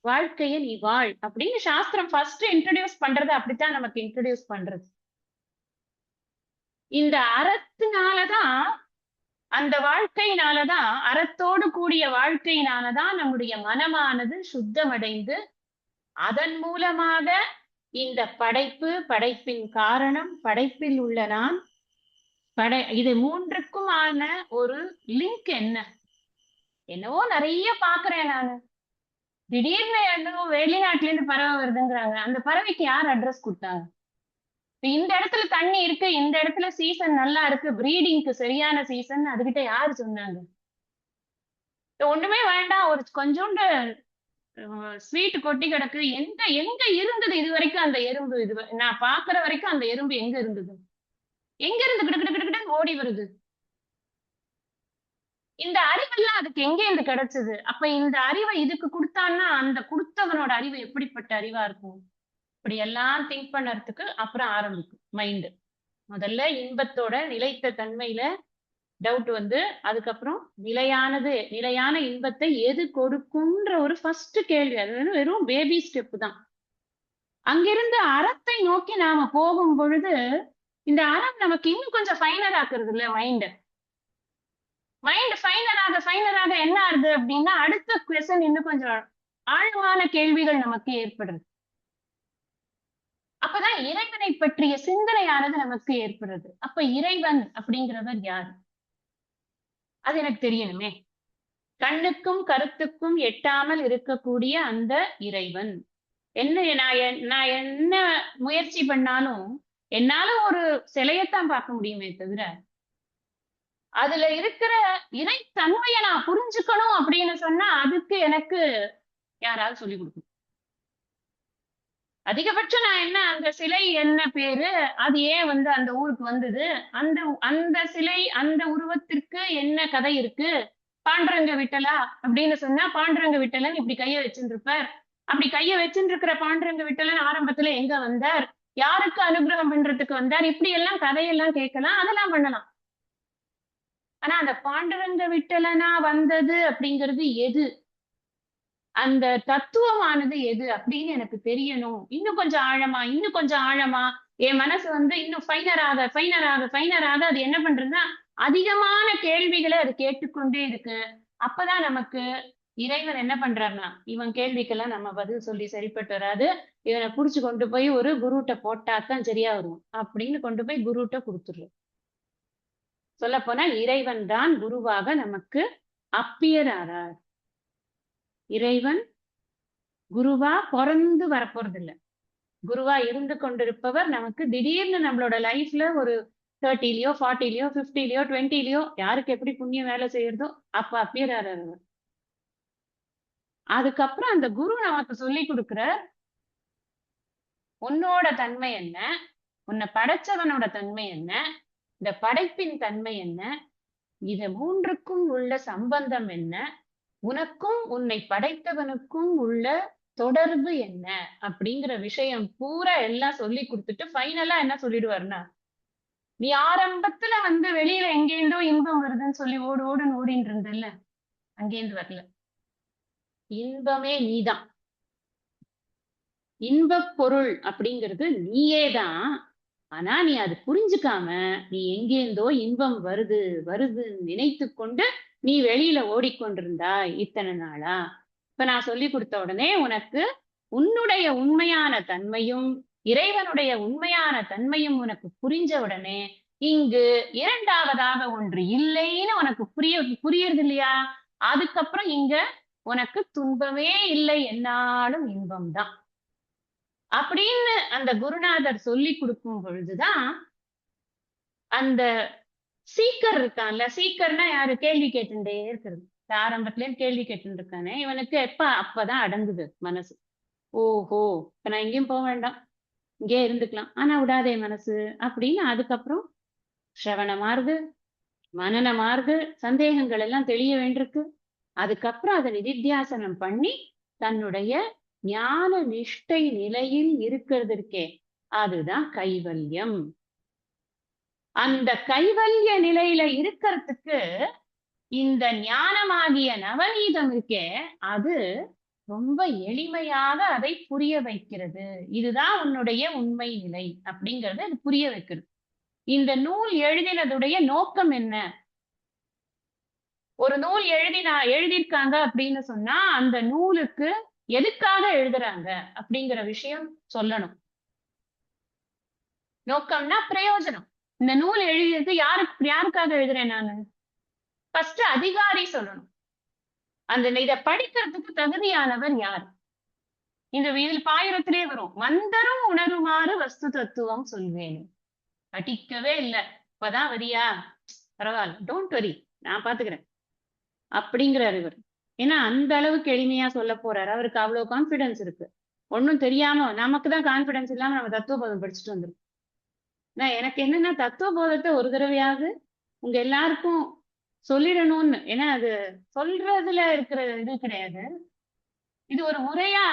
வாழ்க்கையை நீ வாழ் அப்படின்னு சாஸ்திரம் ஃபர்ஸ்ட் இன்ட்ரடியூஸ் பண்றது அப்படித்தான் நமக்கு இன்ட்ரடியூஸ் பண்றது. இந்த அறத்தினாலதான், அந்த வாழ்க்கையினாலதான், அறத்தோடு கூடிய வாழ்க்கையினாலதான் நம்முடைய மனமானது சுத்தமடைந்து அதன் மூலமாக இந்த படைப்பு, படைப்பின் காரணம், படைப்பில் உள்ள நான், இது மூன்றுக்குமான ஒரு லிங்க் என்ன? என்னவோ நிறைய பாக்குறேன் நானு. திடீர்னு என்னவோ வெளிநாட்டுல இருந்து பறவை வருதுங்கிறாங்க. அந்த பறவைக்கு யார் அட்ரஸ் கொடுத்தாங்க? இந்த இடத்துல தண்ணி இருக்கு, இந்த இடத்துல சீசன் நல்லா இருக்கு, பிரீடிங்க்கு சரியான சீசன், அதுகிட்ட யாரு சொன்னாங்க? ஒண்ணுமே வேண்டாம், ஒரு கொஞ்சோண்டு ஸ்வீட் கொட்டி கிடக்கு. எங்க இருந்தது இது வரைக்கும் அந்த எறும்பு? நான் பாக்குற வரைக்கும் அந்த எறும்பு எங்க இருந்தது? எங்க இருந்து கிட்ட ஓடி வருது? இந்த அறிவெல்லாம் அதுக்கு எங்க இருந்து கிடைச்சது? அப்ப இந்த அறிவை இதுக்கு கொடுத்தான்னா அந்த கொடுத்தவனோட அறிவு எப்படிப்பட்ட அறிவா இருக்கும்? இப்படி எல்லாம் திங்க் பண்ணறதுக்கு அப்புறம் ஆரம்பிக்கும் மைண்ட். முதல்ல இன்பத்தோட நிலைத்த தன்மையில டவுட் வந்து, அதுக்கப்புறம் நிலையான இன்பத்தை எது கொடுக்கும்ன்ற ஒரு ஃபர்ஸ்ட் கேள்வி. அது வந்து வெறும் பேபி ஸ்டெப் தான். அங்கிருந்து அறத்தை நோக்கி நாம போகும் பொழுது இந்த அறம் நமக்கு இன்னும் கொஞ்சம் ஃபைனர் ஆக்குறது இல்ல மைண்ட். ஃபைனராக என்ன ஆகுது அப்படின்னா, அடுத்த கொஸ்டின் இன்னும் கொஞ்சம் ஆழமான கேள்விகள் நமக்கு ஏற்படுறது. அப்பதான் இறைவனை பற்றிய சிந்தனையானது நமக்கு ஏற்படுறது. அப்ப இறைவன் அப்படிங்கிறவர் யார்? அது எனக்கு தெரியணுமே. கண்ணுக்கும் கருத்துக்கும் எட்டாமல் இருக்கக்கூடிய அந்த இறைவன் என்ன? நான் என்ன முயற்சி பண்ணாலும் என்னால ஒரு சிலையத்தான் பார்க்க முடியுமே தவிர, அதுல இருக்கிற இறைத்தன்மையை நான் புரிஞ்சுக்கணும் அப்படின்னு சொன்னா அதுக்கு எனக்கு யாராவது சொல்லி கொடுக்கணும். அதிகபட்சம் நான் என்ன, அந்த சிலை என்ன பேரு, அது ஏன் வந்து அந்த ஊருக்கு வந்தது, அந்த அந்த சிலை அந்த உருவத்திற்கு என்ன கதை இருக்கு, பாண்டுரங்க விட்டலா அப்படின்னு சொன்னா பாண்டுரங்க விட்டலன் இப்படி கைய வச்சுட்டு இருப்பார், அப்படி கைய வச்சுட்டு இருக்கிற பாண்டுரங்க விட்டலன் ஆரம்பத்துல எங்க வந்தார், யாருக்கு அனுகிரகம் பண்றதுக்கு வந்தார், இப்படி எல்லாம் கதையெல்லாம் கேட்கலாம், அதெல்லாம் பண்ணலாம். ஆனா அந்த பாண்டுரங்க விட்டலனா வந்தது அப்படிங்கிறது எது, அந்த தத்துவமானது எது அப்படின்னு எனக்கு தெரியணும். இன்னும் கொஞ்சம் ஆழமா, இன்னும் கொஞ்சம் ஆழமா என் மனசு வந்து இன்னும் ஃபைனராக அது என்ன பண்றதுன்னா, அதிகமான கேள்விகளை அது கேட்டுக்கொண்டே இருக்கு. அப்பதான் நமக்கு இறைவன் என்ன பண்றாருன்னா, இவன் கேள்விக்கெல்லாம் நம்ம பதில் சொல்லி சரிப்பட்டு வராது. இவனை புடிச்சு கொண்டு போய் ஒரு குருட்ட போட்டாத்தான் சரியா வரும். அப்படின்னு கொண்டு போய் குருட்ட குடுத்துடுறோம். சொல்லப்போனா இறைவன் தான் குருவாக நமக்கு அப்பியர் ஆறார். இறைவன் குருவா பொறந்து வரப்போறது இல்ல. குருவா இருந்து கொண்டிருப்பவர் நமக்கு திடீர்னு நம்மளோட லைஃப்ல ஒரு 30லயோ 40லயோ 50லயோ 20லயோ யாருக்கு எப்படி புண்ணியம் வேலை செய்யறதோ அப்ப அப்பியர் ஆறார் அவர். அதுக்கப்புறம் அந்த குரு நமக்கு சொல்லி கொடுக்கிற உன்னோட தன்மை என்ன, உன்னை படைச்சவனோட தன்மை என்ன, இந்த படைப்பின் தன்மை என்ன, இது மூன்றுக்கும் உள்ள சம்பந்தம் என்ன, உனக்கும் உன்னை படைத்தவனுக்கும் உள்ள தொடர்பு என்ன அப்படிங்கிற விஷயம் பூரா எல்லாம் சொல்லி கொடுத்துட்டு ஃபைனலா என்ன சொல்லிடுவாருன்னா, நீ ஆரம்பத்துல வந்து வெளியில எங்கேருந்தோ இன்பம் வருதுன்னு சொல்லி ஓடு ஓடுன்னு ஓடிட்டு இருந்தல்ல, அங்கேருந்து வரல. இன்பமே நீதான். இன்பப் பொருள் அப்படிங்கிறது நீயேதான். ஆனா நீ அது புரிஞ்சுக்காம நீ எங்கேருந்தோ இன்பம் வருது வருதுன்னு நினைத்து கொண்டு நீ வெளியில ஓடிக்கொண்டிருந்தாய் இத்தனை நாளா. இப்ப நான் சொல்லி கொடுத்த உடனே உனக்கு உன்னுடைய உண்மையான தன்மையும் இறைவனுடைய உண்மையான தன்மையும் உனக்கு புரிஞ்ச உடனே இங்கு இரண்டாவதாக ஒன்று இல்லைன்னு உனக்கு புரியுறது இல்லையா? அதுக்கப்புறம் இங்க உனக்கு துன்பமே இல்லை, என்னாலும் இன்பம்தான் அப்படின்னு அந்த குருநாதர் சொல்லி கொடுக்கும் பொழுதுதான் அந்த சீக்கர் இருக்கான்ல, சீக்கர்னா யாரு, கேள்வி கேட்டுட்டே இருக்கிறது. ஆரம்பத்துல கேள்வி கேட்டு இருக்கானே இவனுக்கு அப்பதான் அடங்குது மனசு. ஓஹோ, இப்ப நான் எங்கேயும் போக வேண்டாம், இங்கே இருந்துக்கலாம், ஆனா விடாதே மனசு அப்படின்னு. அதுக்கப்புறம் சிரவணமாறுது, மனனமாறுது, சந்தேகங்கள் எல்லாம் தெளிய வேண்டியிருக்கு. அதுக்கப்புறம் அதை நிதித்தியாசனம் பண்ணி தன்னுடைய ஞான நிஷ்டை நிலையில் இருக்கிறது இருக்கே, அதுதான் கைவல்யம். அந்த கைவல்ய நிலையில இருக்கிறதுக்கு இந்த ஞானமாகிய நவநீதம் இருக்கே, அது ரொம்ப எளிமையாக அதை புரிய வைக்கிறது. இதுதான் உன்னுடைய உண்மை நிலை அப்படிங்கறது அது புரிய வைக்கிறது. இந்த நூல் எழுதினதுடைய நோக்கம் என்ன? ஒரு நூல் எழுதியிருக்காங்க அப்படின்னு சொன்னா அந்த நூலுக்கு எதுக்காக எழுதுறாங்க அப்படிங்கிற விஷயம் சொல்லணும். நோக்கம்னா பிரயோஜனம். இந்த நூல் எழுதியது யாருக்காக எழுதுறேன் நானு? ஃபர்ஸ்ட் அதிகாரி சொல்லணும். அந்த இதை படிக்கிறதுக்கு தகுதியானவர் யார்? இந்த இதில் பாயிரத்திலே வரும், மந்தரும் உணருமாறு வஸ்து தத்துவம் சொல்வேன். படிக்கவே இல்லை, இப்பதான் வரியா, பரவாயில்ல, டோன்ட் வரி, நான் பாத்துக்கிறேன் அப்படிங்கிறாரு இவர். ஏன்னா அந்த அளவுக்கு எளிமையா சொல்ல போறாரு. அவருக்கு அவ்வளவு கான்பிடன்ஸ் இருக்கு. ஒன்னும் தெரியாம நமக்கு தான் கான்பிடன்ஸ் இல்லாம நம்ம தத்துவ போதம் படிச்சுட்டு வந்துரும். எனக்கு என்னன்னா தத்துவ போதத்தை ஒரு தடவையாவது உங்க எல்லாருக்கும் சொல்லிடணும்னு. ஏன்னா அது சொல்றதுல இருக்கிற இது கிடையாது, இது ஒரு முறையா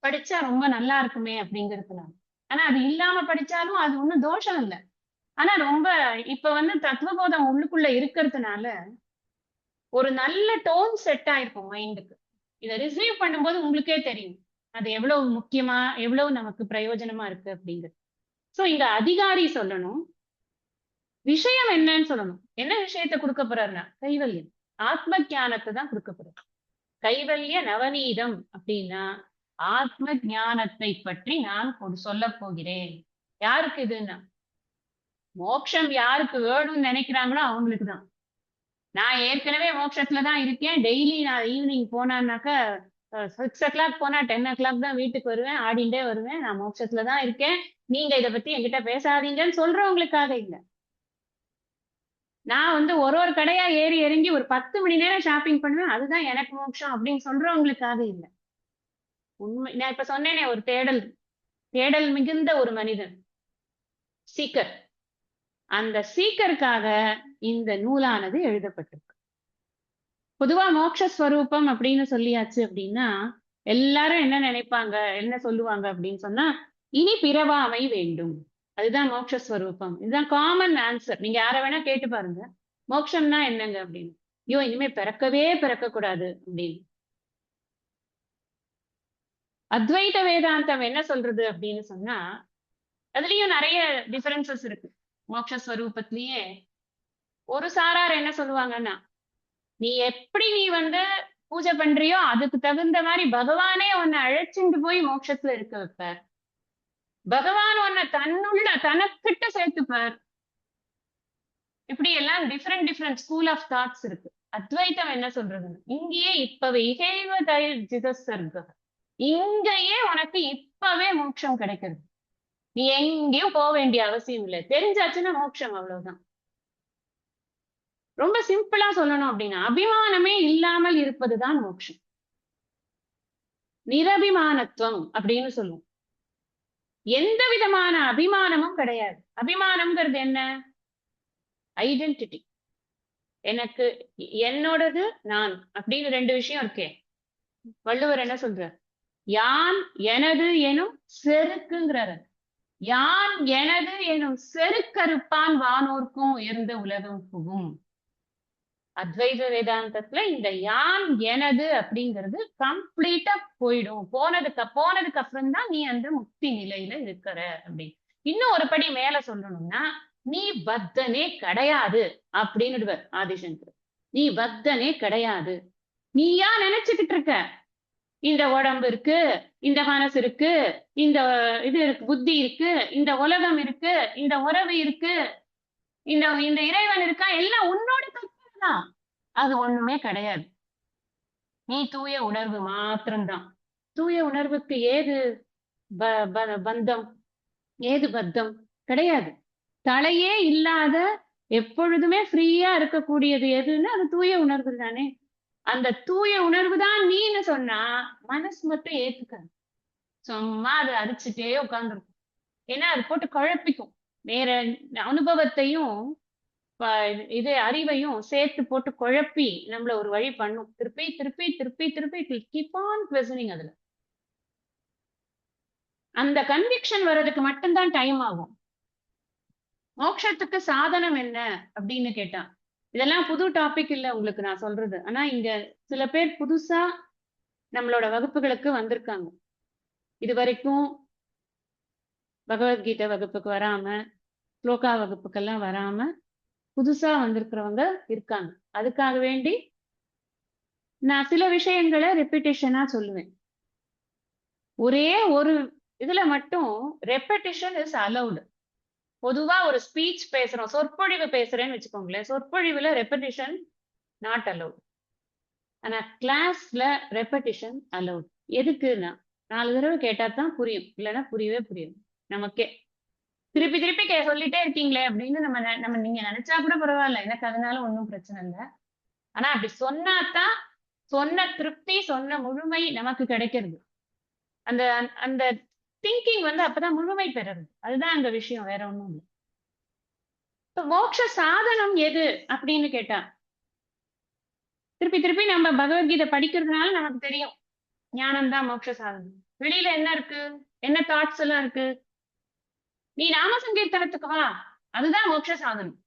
படிச்சா ரொம்ப நல்லா இருக்குமே அப்படிங்கிறதுனால. ஆனா அது இல்லாம படிச்சாலும் அது ஒண்ணும் தோஷம் இல்லை. ஆனா ரொம்ப இப்ப வந்து தத்துவபோதம் உள்ளுக்குள்ள இருக்கிறதுனால ஒரு நல்ல டோன் செட் ஆயிருக்கும் மைண்டுக்கு. இதை ரிசீவ் பண்ணும்போது உங்களுக்கே தெரியும் அது எவ்வளவு முக்கியமா, எவ்வளவு நமக்கு பிரயோஜனமா இருக்கு அப்படிங்கிறது. சோ இங்க அதிகாரி சொல்லணும், விஷயம் என்னன்னு சொல்லணும். என்ன விஷயத்தை கொடுக்க போறாருன்னா கைவல்யம், ஆத்ம ஞானத்தை தான் கொடுக்க போறாரு. கைவல்ய நவநீதம் அப்படின்னா ஆத்ம ஞானத்தை பற்றி நான் சொல்ல போகிறேன். யாருக்கு இதுன்னா, மோட்சம் யாருக்கு வேணும்னு நினைக்கிறாங்களோ அவங்களுக்கு தான். நான் ஏற்கனவே மோட்சத்துலதான் இருக்கேன். டெய்லி நான் ஈவினிங் போனான்னாக்கா 6 o'clock போனா 10 o'clock தான் வீட்டுக்கு வருவேன், ஆடிண்டே வருவேன், நான் மோட்சத்துலதான் இருக்கேன், நீங்க இதை பத்தி என்கிட்ட பேசாதீங்கன்னு சொல்றவங்களுக்காக இல்லை. நான் வந்து ஒரு கடையா ஏறி இறங்கி ஒரு 10 மணி நேரம் ஷாப்பிங் பண்ணுவேன், அதுதான் எனக்கு மோட்சம் அப்படின்னு சொல்றவங்களுக்காக இல்லை. உண்மை, நான் இப்ப சொன்னேனே, ஒரு தேடல் மிகுந்த ஒரு மனிதன், சீக்கர். அந்த சீக்கருக்காக இந்த நூலானது எழுதப்பட்டிருக்கு. பொதுவா மோட்சஸ்வரூபம் அப்படின்னு சொல்லியாச்சு அப்படின்னா எல்லாரும் என்ன நினைப்பாங்க, என்ன சொல்லுவாங்க அப்படின்னு சொன்னா, இனி பிறவாமை வேண்டும். அதுதான் மோட்சஸ்வரூபம். இதுதான் காமன் ஆன்சர். நீங்க யார வேணா கேட்டு பாருங்க. மோட்சம்னா என்னங்க அப்படின்னு. ஐயோ இனிமே பிறக்கவே பிறக்க கூடாது அப்படின்னு. அத்வைத வேதாந்தம் என்ன சொல்றது அப்படின்னு சொன்னா, அதுலயும் நிறைய டிஃபரன்சஸ் இருக்கு. மோட்சஸ்வரூபத்திலேயே ஒரு சாரார் என்ன சொல்லுவாங்கன்னா, நீ எப்படி நீ பூஜை பண்றியோ அதுக்கு தகுந்த மாதிரி பகவானே உன்னை அழைச்சிட்டு போய் மோட்சத்துல இருக்க வைப்பார். பகவான் உன்னை தன்னுள்ள தனக்கிட்ட சேர்த்துப்பார். இப்படி எல்லாம் different different school of thoughts இருக்கு. அத்வைத்தம் என்ன சொல்றது, இங்கேயே இப்பவே இகைவ ஜிதசர்க, இங்கேயே உனக்கு இப்பவே மோட்சம் கிடைக்கிறது. நீ எங்கேயும் போக வேண்டிய அவசியம் இல்லை. தெரிஞ்சாச்சுன்னா மோட்சம், அவ்வளவுதான். ரொம்ப சிம்பிளா சொல்லணும் அப்படின்னா, அபிமானமே இல்லாமல் இருப்பதுதான் மோட்சம். நிரபிமானத்துவம் அப்படின்னு சொல்லுவோம். எந்த விதமான அபிமானமும் கிடையாது. அபிமானம்ங்கிறது என்ன? ஐடென்டிட்டி. எனக்கு என்னோடது நான் அப்படின்னு ரெண்டு விஷயம் இருக்கே. வள்ளுவர் என்ன சொல்றார்? யான் எனது எனும் செருக்குங்கிறார். யான் எனது எனும் செருக்கறுப்பான் வானோர்க்கும் உயர்ந்த உலகம் புகும். அத்வைத வேதாந்தத்துல இந்த யான் எனது அப்படிங்கிறது கம்ப்ளீட்டா போயிடும். போனதுக்கு அப்புறம் தான் நீ அந்த முக்தி நிலையில இருக்கிற அப்படின்னு. இன்னும் ஒரு படி மேல சொல்லணும்னா, நீ பத்தனே கிடையாது அப்படின்னு ஆதிசங்கர். நீ பத்தனே கிடையாது. நீயா நினைச்சுக்கிட்டு இருக்க இந்த உடம்பு இருக்கு, இந்த மனசு இருக்கு, இந்த இது இருக்கு, புத்தி இருக்கு, இந்த உலகம் இருக்கு, இந்த உறவு இருக்கு, இந்த இந்த இறைவன் இருக்கா, எல்லாம் உன்னோட கற்பனை தான். அது ஒண்ணுமே கிடையாது. நீ தூய உணர்வு மாத்திரம்தான். தூய உணர்வுக்கு ஏது பந்தம், ஏது பத்தம்? கிடையாது. தலையே இல்லாத எப்பொழுதுமே ஃப்ரீயா இருக்கக்கூடியது எதுன்னு அது தூய உணர்வு தானே. அந்த தூய உணர்வு தான் நீன்னு சொன்னா மனசு மட்டும் ஏத்துக்காது. சும்மா அதை அரிச்சுட்டே உட்கார்ந்துருக்கும். ஏன்னா அது போட்டு குழப்பிக்கும். வேற அனுபவத்தையும் இது அறிவையும் சேர்த்து போட்டு குழப்பி நம்மள ஒரு வழி பண்ணும். திருப்பி திருப்பி திருப்பி திருப்பி கீப் ஆன் questioning. அதுல அந்த கன்விக்ஷன் வர்றதுக்கு மட்டும்தான் டைம் ஆகும். மோட்சத்துக்கு சாதனம் என்ன அப்படின்னு கேட்டா, இதெல்லாம் புது டாபிக் இல்ல உங்களுக்கு நான் சொல்றது. ஆனா இங்க சில பேர் புதுசா நம்மளோட வகுப்புகளுக்கு வந்திருக்காங்க. இது வரைக்கும் பகவத்கீதை வகுப்புக்கு வராம, ஸ்லோகா வகுப்புக்கெல்லாம் வராம புதுசா வந்திருக்கிறவங்க இருக்காங்க. அதுக்காக வேண்டி நான் சில விஷயங்களை ரெப்பிட்டேஷனா சொல்லுவேன். ஒரே ஒரு இதுல மட்டும் ரெப்படிஷன் இஸ் அலௌடு. பொதுவா ஒரு ஸ்பீச் பேசுறோம், சொற்பொழிவு பேசுறேன்னு வச்சுக்கோங்களேன், சொற்பொழிவுல ரெப்படிஷன் நாட் அலௌட். ஆனா கிளாஸ்ல ரெப்படிஷன் அலௌட். எதுக்குன்னா 4 தடவை கேட்டா தான் புரியும், இல்லைன்னா புரியவே புரியும் நமக்கே. திருப்பி திருப்பி சொல்லிட்டே இருக்கீங்களே அப்படின்னு நம்ம நீங்க நினைச்சா கூட பரவாயில்ல, எனக்கு அதனால ஒன்றும் பிரச்சனை இல்லை. ஆனா அப்படி சொன்னாதான் சொன்ன திருப்தி, சொன்ன முழுமை நமக்கு கிடைக்கிறது. அந்த அந்த திங்கிங் அப்பதான் முழுமை பெறுறது. அதுதான் அந்த விஷயம், வேற ஒண்ணும் இல்லை. இப்ப மோட்ச சாதனம் எது அப்படின்னு கேட்டா, திருப்பி திருப்பி நம்ம பகவத்கீதை படிக்கிறதுனால நமக்கு தெரியும் ஞானம் தான் மோட்ச சாதனம். வெளியில என்ன இருக்கு, என்ன தாட்ஸ் எல்லாம் இருக்கு? நீ நாம சங்கீர்த்தனத்துக்கு வா, அதுதான் மோட்ச சாதனம்.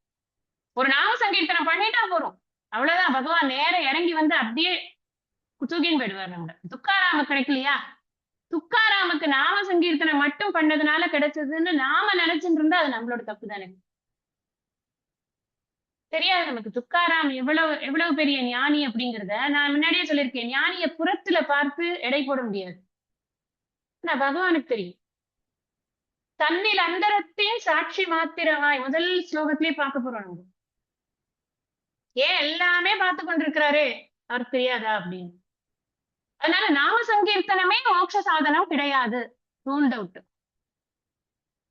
ஒரு நாம சங்கீர்த்தனம் பண்ணிட்டா போறோம், அவ்வளவுதான். பகவான் நேரம் இறங்கி அப்படியே தூக்கின்னு போயிடுவார். நம்ம துக்காராம கிடைக்கலையா? துக்காராமுக்கு நாம சங்கீர்த்தனம் மட்டும் பண்ணதுனால கிடைச்சதுன்னு நாம நினைச்சுட்டு இருந்தா அது நம்மளோட தப்பு தானே. தெரியாது நமக்கு துக்காராம் எவ்வளவு எவ்வளவு பெரிய ஞானி அப்படிங்கிறத நான் முன்னாடியே சொல்லியிருக்கேன். ஞானிய புறத்துல பார்த்து எடை போட முடியாது. ஆனா பகவானுக்கு தெரியும். தன்னில் அந்தரத்தின் சாட்சி மாத்திரமாய் முதல் ஸ்லோகத்திலேயே பார்க்க போறோம் நம்ம. ஏன் எல்லாமே பார்த்து கொண்டிருக்கிறாரே, அவருக்கு தெரியாதா அப்படின்னு. அதனால நாம சங்கீர்த்தனமே மோட்ச சாதனம் கிடையாது. Ruled out.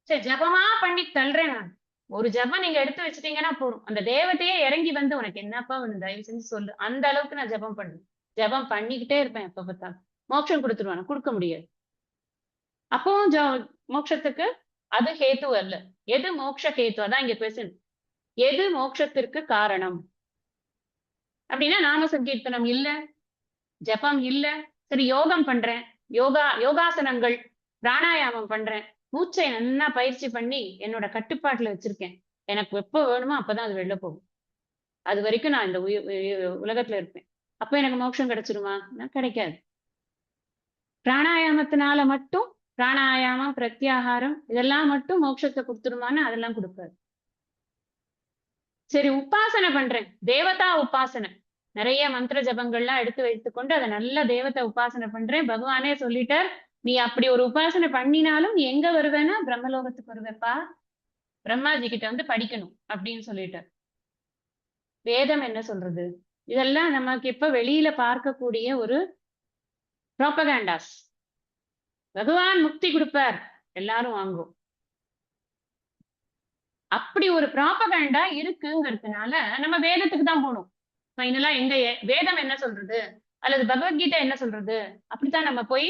சரி, ஜபமா பண்ணி தள்ளுறேன் நான். ஒரு ஜபம் நீங்க எடுத்து வச்சுட்டீங்கன்னா போதும், அந்த தேவதையே இறங்கி உனக்கு என்னப்பா வேணும் தயவு செஞ்சு சொல்லு, அந்த அளவுக்கு நான் ஜபம் பண்ணுவேன். ஜபம் பண்ணிக்கிட்டே இருப்பேன் எப்ப பார்த்தாலும். மோட்சம் கொடுத்துருவான்? கொடுக்க முடியாது. அப்போ மோட்சத்துக்கு அது ஹேத்து அல்ல. எது மோட்ச ஹேத்து? அதான் இங்க கொஸ்டின். எது மோட்சத்திற்கு காரணம் அப்படின்னா, நாம சங்கீர்த்தனம் இல்ல, ஜபம் இல்ல, சரி, யோகம் பண்றேன், யோகாசனங்கள், பிராணாயாமம் பண்றேன், மூச்சை நல்லா பயிற்சி பண்ணி என்னோட கட்டுப்பாட்டுல வச்சிருக்கேன். எனக்கு எப்ப வேணுமோ அப்பதான் அது வெளில போகும். அது வரைக்கும் நான் இந்த உலகத்துல இருப்பேன். அப்ப எனக்கு மோட்சம் கிடைச்சிருமா? கிடைக்காது. பிராணாயாமத்தினால மட்டும், பிராணாயாமம், பிரத்யாகாரம் இதெல்லாம் மட்டும் மோட்சத்தை கொடுத்துருமான்னு அதெல்லாம் கொடுக்காது. சரி, உபாசனை பண்றேன், தேவதா உபாசனை, நிறைய மந்திர ஜபங்கள்லாம் எடுத்து வைத்துக்கொண்டு அதை நல்ல தேவதை உபாசனை பண்றேன். பகவானே சொல்லிட்டார், நீ அப்படி ஒரு உபாசனை பண்ணினாலும் நீ எங்க வருவேன்னா பிரம்மலோகத்துக்கு வருவேப்பா, பிரம்மாஜி கிட்ட வந்து படிக்கணும் அப்படின்னு சொல்லிட்டார். வேதம் என்ன சொல்றது? இதெல்லாம் நமக்கு இப்ப வெளியில பார்க்கக்கூடிய ஒரு ப்ரோபகேண்டாஸ். பகவான் முக்தி கொடுப்பார், எல்லாரும் வாங்கும், அப்படி ஒரு ப்ராபகண்டா இருக்குங்கிறதுனால நம்ம வேதத்துக்கு தான் போகணும். ஃபைனலா எங்க வேதம் என்ன சொல்றது அல்லது பகவத்கீதை என்ன சொல்றது, அப்படித்தான் நம்ம போய்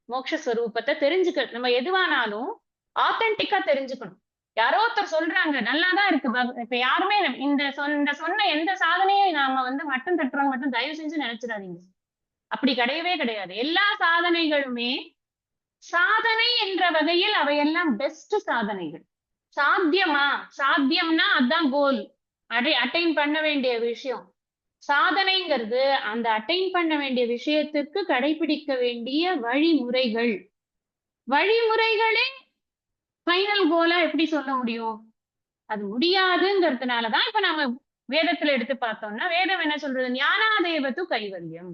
மோட்சஸ்வரூபத்தை தெரிஞ்சுக்க. நம்ம எதுவானாலும் ஆத்தென்டிக்கா தெரிஞ்சுக்கணும். யாரோ ஒருத்தர் சொல்றாங்க நல்லாதான் இருக்கு, இப்ப யாருமே இந்த சொன்ன எந்த சாதனையும் நாம வந்து மட்டும் தட்டுறோம் மட்டும் தயவு செஞ்சு நினைச்சிடாதீங்க. அப்படி கிடையவே கிடையாது. எல்லா சாதனைகளுமே சாதனை என்ற வகையில் அவையெல்லாம் பெஸ்ட் சாதனைகள். சாத்தியமா? சாத்தியம்னா அதான் கோல், அட்டைன் பண்ண வேண்டிய விஷயம். சாதனைங்கிறது அந்த அட்டைன் பண்ண வேண்டிய விஷயத்துக்கு கடைபிடிக்க வேண்டிய வழிமுறைகள். வழிமுறைகளே ஃபைனல் கோலா எப்படி சொல்ல முடியும்? அது முடியாதுங்கிறதுனாலதான் இப்ப நாம வேதத்துல எடுத்து பார்த்தோம்னா வேதம் என்ன சொல்றது? ஞானாதேவது கைவல்யம்.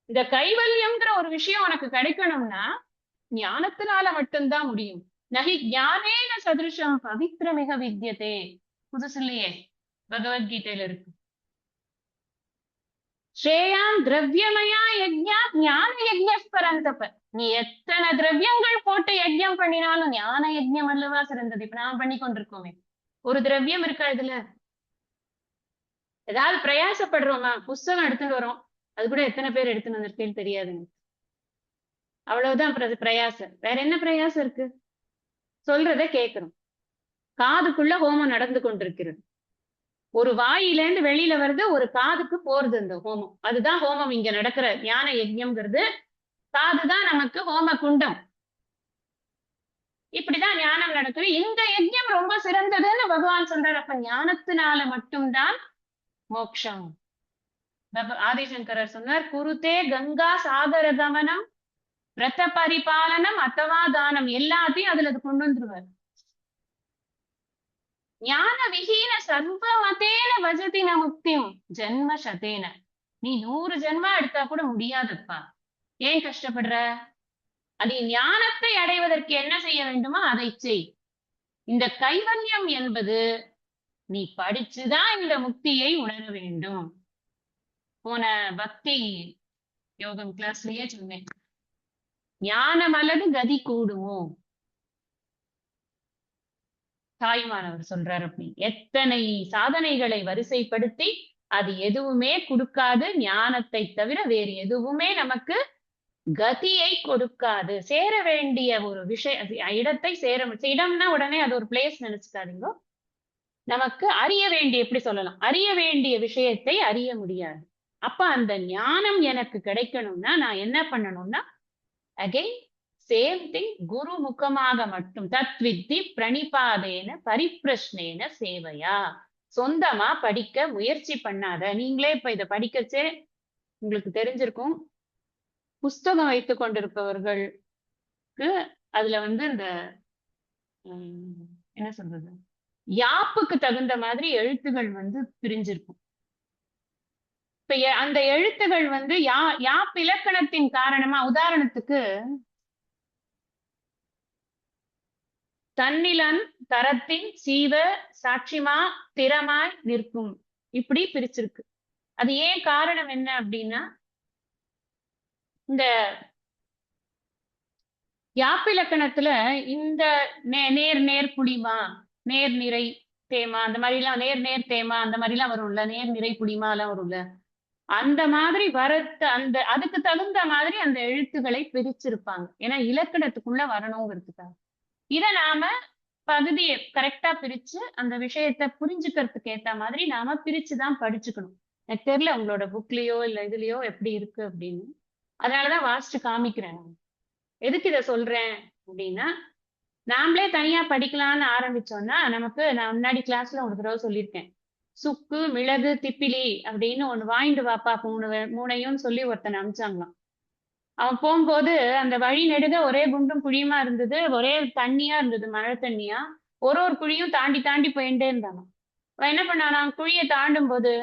இந்த கைவல்யம்ங்கிற ஒரு விஷயம் உனக்கு கிடைக்கணும்னா ஞானத்தினால மட்டும்தான் முடியும். நகி ஞானேன சதிருஷம் பவித்ரமிக வித்யதே. புதுசு இல்லையே, பகவத்கீதையில இருக்கு. ஸ்ரேயாம் திரவியமயா யஜ்ஞா ஞான யஜ்ஞஸ்பரந்தப. நீ எத்தனை திரவியங்கள் போட்டு யஜ்ஞம் பண்ணினாலும் ஞான யஜ்ஞம் அல்லவா சிறந்தது. இப்ப நாம பண்ணி கொண்டிருக்கோமே, ஒரு திரவியம் இருக்கா இதுல? ஏதாவது பிரயாசப்படுறோமா? புஸ்தகம் எடுத்துட்டு வரோம், அது கூட எத்தனை பேர் எடுத்துன்னு வந்திருக்கேன்னு தெரியாதுங்க. அவ்வளவுதான் பிரயாசம். வேற என்ன பிரயாசம் இருக்கு? சொல்றத கேட்கிறோம். காதுக்குள்ள ஹோமம் நடந்து கொண்டிருக்கிறது. ஒரு வாயிலேருந்து வெளியில வருது, ஒரு காதுக்கு போறது இந்த ஹோமம். அதுதான் ஹோமம் இங்க நடக்கிற ஞான யஜ்ஞம்ங்கிறது. காதுதான் நமக்கு ஹோம குண்டம். இப்படிதான் ஞானம் நடக்குது. இந்த யஜ்ஞம் ரொம்ப சிறந்ததுன்னு பகவான் சொல்றார். அப்ப ஞானத்தினால மட்டும்தான் மோட்சம். ஆதிசங்கரர் சொன்னார், குருதே கங்கா சாகர கமனம் விரத பரிபாலனம் அத்தவா தானம், எல்லாத்தையும் அதுல கொண்டு வந்துருவார். ஞான விஹீன சர்வமதேன வஜதின முக்திம் ஜென்ம சதேன. நீ 100 ஜென்மா எடுத்தா கூட முடியாதப்பா. ஏன் கஷ்டப்படுற? அது ஞானத்தை அடைவதற்கு என்ன செய்ய வேண்டுமோ அதை செய். இந்த கைவல்யம் என்பது நீ படிச்சுதான் இந்த முக்தியை உணர வேண்டும். போன பக்தி யோகம் கிளாஸ்லயே சொன்னேன், ஞானம் அல்லது கதி கூடுமோ. தாய்மானவர் சொல்றார் அப்படி. எத்தனை சாதனைகளை வரிசைப்படுத்தி அது எதுவுமே கொடுக்காது, ஞானத்தை தவிர வேறு எதுவுமே நமக்கு கதியை கொடுக்காது. சேர வேண்டிய ஒரு இடத்தை இடம்னா உடனே அது ஒரு பிளேஸ் நினைச்சுக்காதீங்க. நமக்கு அறிய வேண்டிய, எப்படி சொல்லலாம், அறிய வேண்டிய விஷயத்தை அறிய முடியாது. அப்ப அந்த ஞானம் எனக்கு கிடைக்கணும்னா நான் என்ன பண்ணணும்னா, அகைன் சேம் திங், குரு முகமாக மட்டும். தத்வித்தி பிரணிபாதேன பரிப்பிரஷ்னேன சேவையா. சொந்தமா படிக்க முயற்சி பண்ணாத. நீங்களே இப்ப இதை படிக்கச்சே உங்களுக்கு தெரிஞ்சிருக்கும், புஸ்தகம் வைத்துக் கொண்டிருப்பவர்களுக்கு அதுல வந்து இந்த என்ன சொல்றது, யாப்புக்கு தகுந்த மாதிரி எழுத்துகள் வந்து பிரிஞ்சிருக்கும். இப்ப அந்த எழுத்துகள் வந்து யாப் இலக்கணத்தின் காரணமா, உதாரணத்துக்கு தன்னிலன் தரத்தின் சீவ சாட்சிமா திறமாய் நிற்கும், இப்படி பிரிச்சிருக்கு. அது ஏன் காரணம் என்ன அப்படின்னா, இந்த யாப்பிலக்கணத்துல இந்த நேர் நேர் புளிமா, நேர் நிறை தேமா, அந்த மாதிரி எல்லாம், நேர் நேர் தேமா அந்த மாதிரி எல்லாம் வரும்ல, நேர் நிறை புளிமா எல்லாம் வரும்ல, அந்த மாதிரி அந்த அதுக்கு தகுந்த மாதிரி அந்த எழுத்துக்களை பிரிச்சிருப்பாங்க. ஏன்னா இலக்கணத்துக்குள்ள வரணுங்கிறதுக்காக. இத நாம பகுதியை கரெக்டா பிரிச்சு அந்த விஷயத்த புரிஞ்சுக்கிறதுக்கு ஏத்த மாதிரி நாம பிரிச்சுதான் படிச்சுக்கணும். எனக்கு தெரியல உங்களோட புக்லயோ இல்ல இதுலயோ எப்படி இருக்கு அப்படின்னு. அதனாலதான் வாசிச்சு காமிக்கிறேன் நான். எதுக்கு இதை சொல்றேன் அப்படின்னா, நாமளே தனியா படிக்கலாம்னு ஆரம்பிச்சோம்னா நமக்கு, நான் முன்னாடி கிளாஸ்ல ஒரு தடவை சொல்லியிருக்கேன், சுக்கு மிளகு திப்பிலி அப்படின்னு ஒண்ணு வாங்கிட்டு வாப்பா, மூணையும் சொல்லி ஒருத்தனை அனுப்பிச்சாங்களாம். அவன் போகும்போது அந்த வழி நெடுக ஒரே குண்டும் குழியுமா இருந்தது, ஒரே தண்ணியா இருந்தது, மழை தண்ணியா. ஒரு ஒரு குழியும் தாண்டி தாண்டி போயிட்டே இருந்தானோ. அவன் என்ன பண்ணானா, குழியை தாண்டும் போது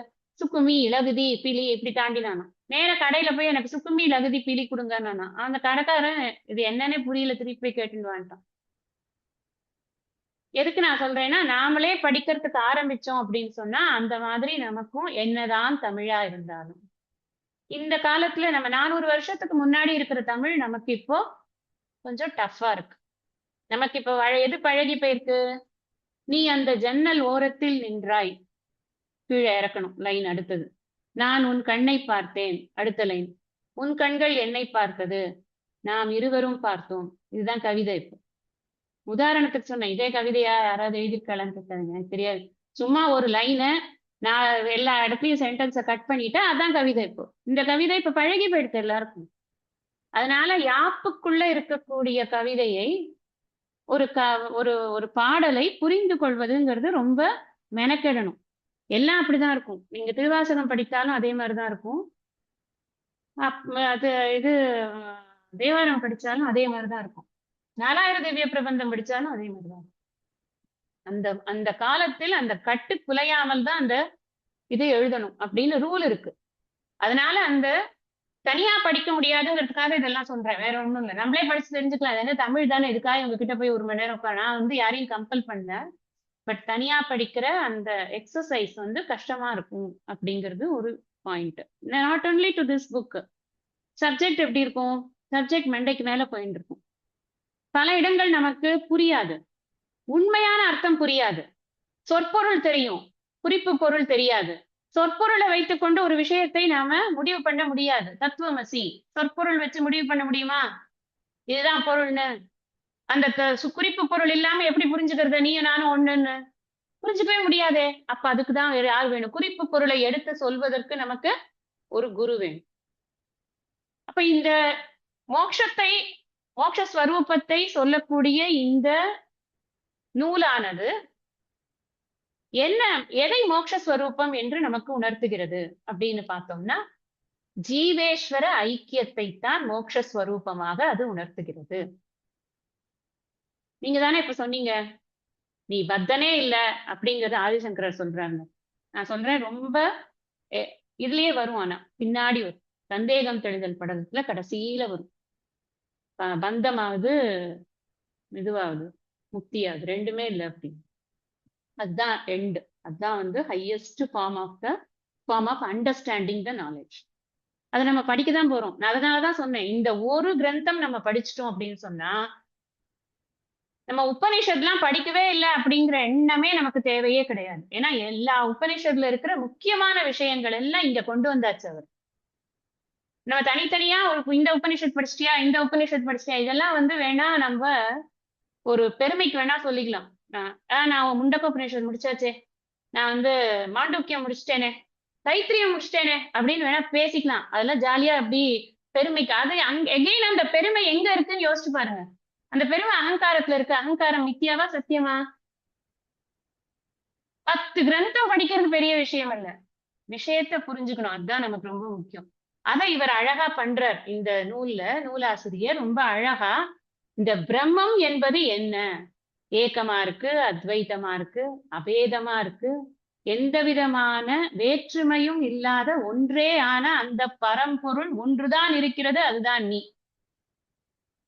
சுக்குமி லகுதி பிலி இப்படி தாண்டினானா. நேர கடையில போய் எனக்கு சுக்குமி லகுதி பிலி கொடுங்கன்னு அந்த கடைக்காரன் இது என்னன்னே புரியல, திருப்பி போய் கேட்டுட்டு வந்துட்டான். எதுக்கு நான் சொல்றேன்னா, நாமளே படிக்கிறதுக்கு ஆரம்பிச்சோம் அப்படின்னு சொன்னா அந்த மாதிரி நமக்கும் என்னதான் தமிழா இருந்தாலும், இந்த காலத்துல நம்ம 400 வருஷத்துக்கு முன்னாடி இருக்கிற தமிழ் நமக்கு இப்போ கொஞ்சம் டஃப்பா இருக்கு. நமக்கு இப்ப எது பழகி போயிருக்கு? நீ அந்த ஜன்னல் ஓரத்தில் நின்றாய், கீழே இறக்கணும் லைன் அடுத்தது. நான் உன் கண்ணை பார்த்தேன், அடுத்த லைன். உன் கண்கள் என்னை பார்த்தது, நாம் இருவரும் பார்த்தோம். இதுதான் கவிதை. இப்போ உதாரணத்துக்கு சொன்னேன், இதே கவிதையா யாராவது எழுதிருக்கலான்னு எனக்கு தெரியாது. சும்மா ஒரு லைனை நான் எல்லா இடத்துலயும் சென்டென்ஸை கட் பண்ணிட்டேன், அதான் கவிதை. இப்போ இந்த கவிதை இப்ப பழகி போயிடுது எல்லாருக்கும். அதனால யாப்புக்குள்ள இருக்கக்கூடிய கவிதையை, ஒரு ஒரு ஒரு பாடலை புரிந்து கொள்வதுங்கிறது ரொம்ப மெனக்கெடணும். எல்லாம் அப்படிதான் இருக்கும். நீங்க திருவாசகம் படித்தாலும் அதே மாதிரிதான் இருக்கும். அது இது தேவாரம் படிச்சாலும் அதே மாதிரிதான் இருக்கும். 4000 திவ்ய பிரபந்தம் படிச்சாலும் அதே மாதிரிதான். அந்த அந்த காலத்தில் அந்த கட்டு குலையாமல் தான் அந்த இதை எழுதணும் அப்படின்னு ரூல் இருக்கு. அதனால அந்த தனியா படிக்க முடியாதுங்கிறதுக்காக இதெல்லாம் சொல்றேன், வேற ஒண்ணும் இல்லை. நம்மளே படிச்சு தெரிஞ்சுக்கலாம், அது என்ன தமிழ் தானே, இதுக்காக உங்ககிட்ட போய் 1 மணி நேரம் உட்கார நான் யாரையும் கம்பல் பண்ணல. பட் தனியா படிக்கிற அந்த எக்ஸசைஸ் கஷ்டமா இருக்கும் அப்படிங்கிறது ஒரு point. Not only to this book. Subject எப்படி இருக்கும்? சப்ஜெக்ட் மண்டைக்கு மேல போயிட்டு இருக்கும். பல இடங்கள் நமக்கு புரியாது, உண்மையான அர்த்தம் புரியாது. சொற்பொருள் தெரியும், குறிப்பு பொருள் தெரியாது. சொற்பொருளை வைத்துக்கொண்டு ஒரு விஷயத்தை நாம முடிவு பண்ண முடியாது. தத்துவமசி சொற்பொருள் வச்சு முடிவு பண்ண முடியுமா? இதுதான் பொருள்னு. அந்த குறிப்பு பொருள் இல்லாம எப்படி புரிஞ்சுக்கிறது நீயும் நானும் ஒண்ணுன்னு? புரிஞ்சுக்கவே முடியாதே. அப்ப அதுக்குதான் வேற யார் வேணும்? குறிப்பு பொருளை எடுத்து சொல்வதற்கு நமக்கு ஒரு குரு வேணும். அப்ப இந்த மோட்சத்தை, மோட்ச ஸ்வரூபத்தை சொல்லக்கூடிய இந்த நூலானது என்ன, எதை மோட்ச ஸ்வரூபம் என்று நமக்கு உணர்த்துகிறது அப்படின்னு பார்த்தோம்னா, ஜீவேஸ்வர ஐக்கியத்தை தான் மோட்ச ஸ்வரூபமாக அது உணர்த்துகிறது. நீங்க தானே இப்ப சொன்னீங்க, நீ பத்தனே இல்ல அப்படிங்கறது ஆதிசங்கரர் சொல்றாங்க. நான் சொல்றேன், ரொம்ப இதுலயே வரும், ஆனா பின்னாடி வரும். சந்தேகம் தெளிதல் படத்துல கடைசியில வரும். பந்தமாவது இதுவாகுது, முக்தியாகுது, ரெண்டுமே இல்லை அப்படின்னு. அதுதான் எண்ட். அதுதான் highest form of understanding the knowledge. அதை நம்ம படிக்கதான் போறோம். அதனாலதான் சொன்னேன், இந்த ஒரு கிரந்தம் நம்ம படிச்சிட்டோம் அப்படின்னு சொன்னா நம்ம உபநிஷத்லாம் படிக்கவே இல்லை அப்படிங்கிற எண்ணமே நமக்கு தேவையே கிடையாது. ஏன்னா எல்லா உபநிஷத்துல இருக்கிற முக்கியமான விஷயங்கள் எல்லாம் இங்க கொண்டு வந்தாச்சு அவர். நம்ம தனித்தனியா இந்த உபநிஷத் படிச்சிட்டியா, இந்த உபநிஷத் படிச்சிட்டியா, இதெல்லாம் வேணா நம்ம ஒரு பெருமைக்கு வேணா சொல்லிக்கலாம். நான் முண்டக்க உபநிஷத் முடிச்சாச்சே, நான் மாண்டூக்கியம் முடிச்சிட்டேனே, தைத்திரியம் முடிச்சிட்டேனே அப்படின்னு வேணா பேசிக்கலாம். அதெல்லாம் ஜாலியா அப்படி பெருமைக்கு. அது எகைன் அந்த பெருமை எங்க இருக்குன்னு யோசிச்சு பாருங்க. அந்த பெருமை அகங்காரத்துல இருக்கு. அகங்காரம் மித்தியாவா சத்தியமா? 10 கிரந்தம் படிக்கிறது பெரிய விஷயம் இல்ல, விஷயத்தை புரிஞ்சுக்கணும், அதுதான் நமக்கு ரொம்ப முக்கியம். அதை இவர் அழகா பண்றார் இந்த நூல்ல. நூலாசிரியர் ரொம்ப அழகா இந்த பிரம்மம் என்பது என்ன, ஏக்கமா இருக்கு, அத்வைதமா இருக்கு, அபேதமா இருக்கு, எந்த விதமான வேற்றுமையும் இல்லாத ஒன்றே ஆன அந்த பரம்பொருள் ஒன்றுதான் இருக்கிறது, அதுதான் நீ.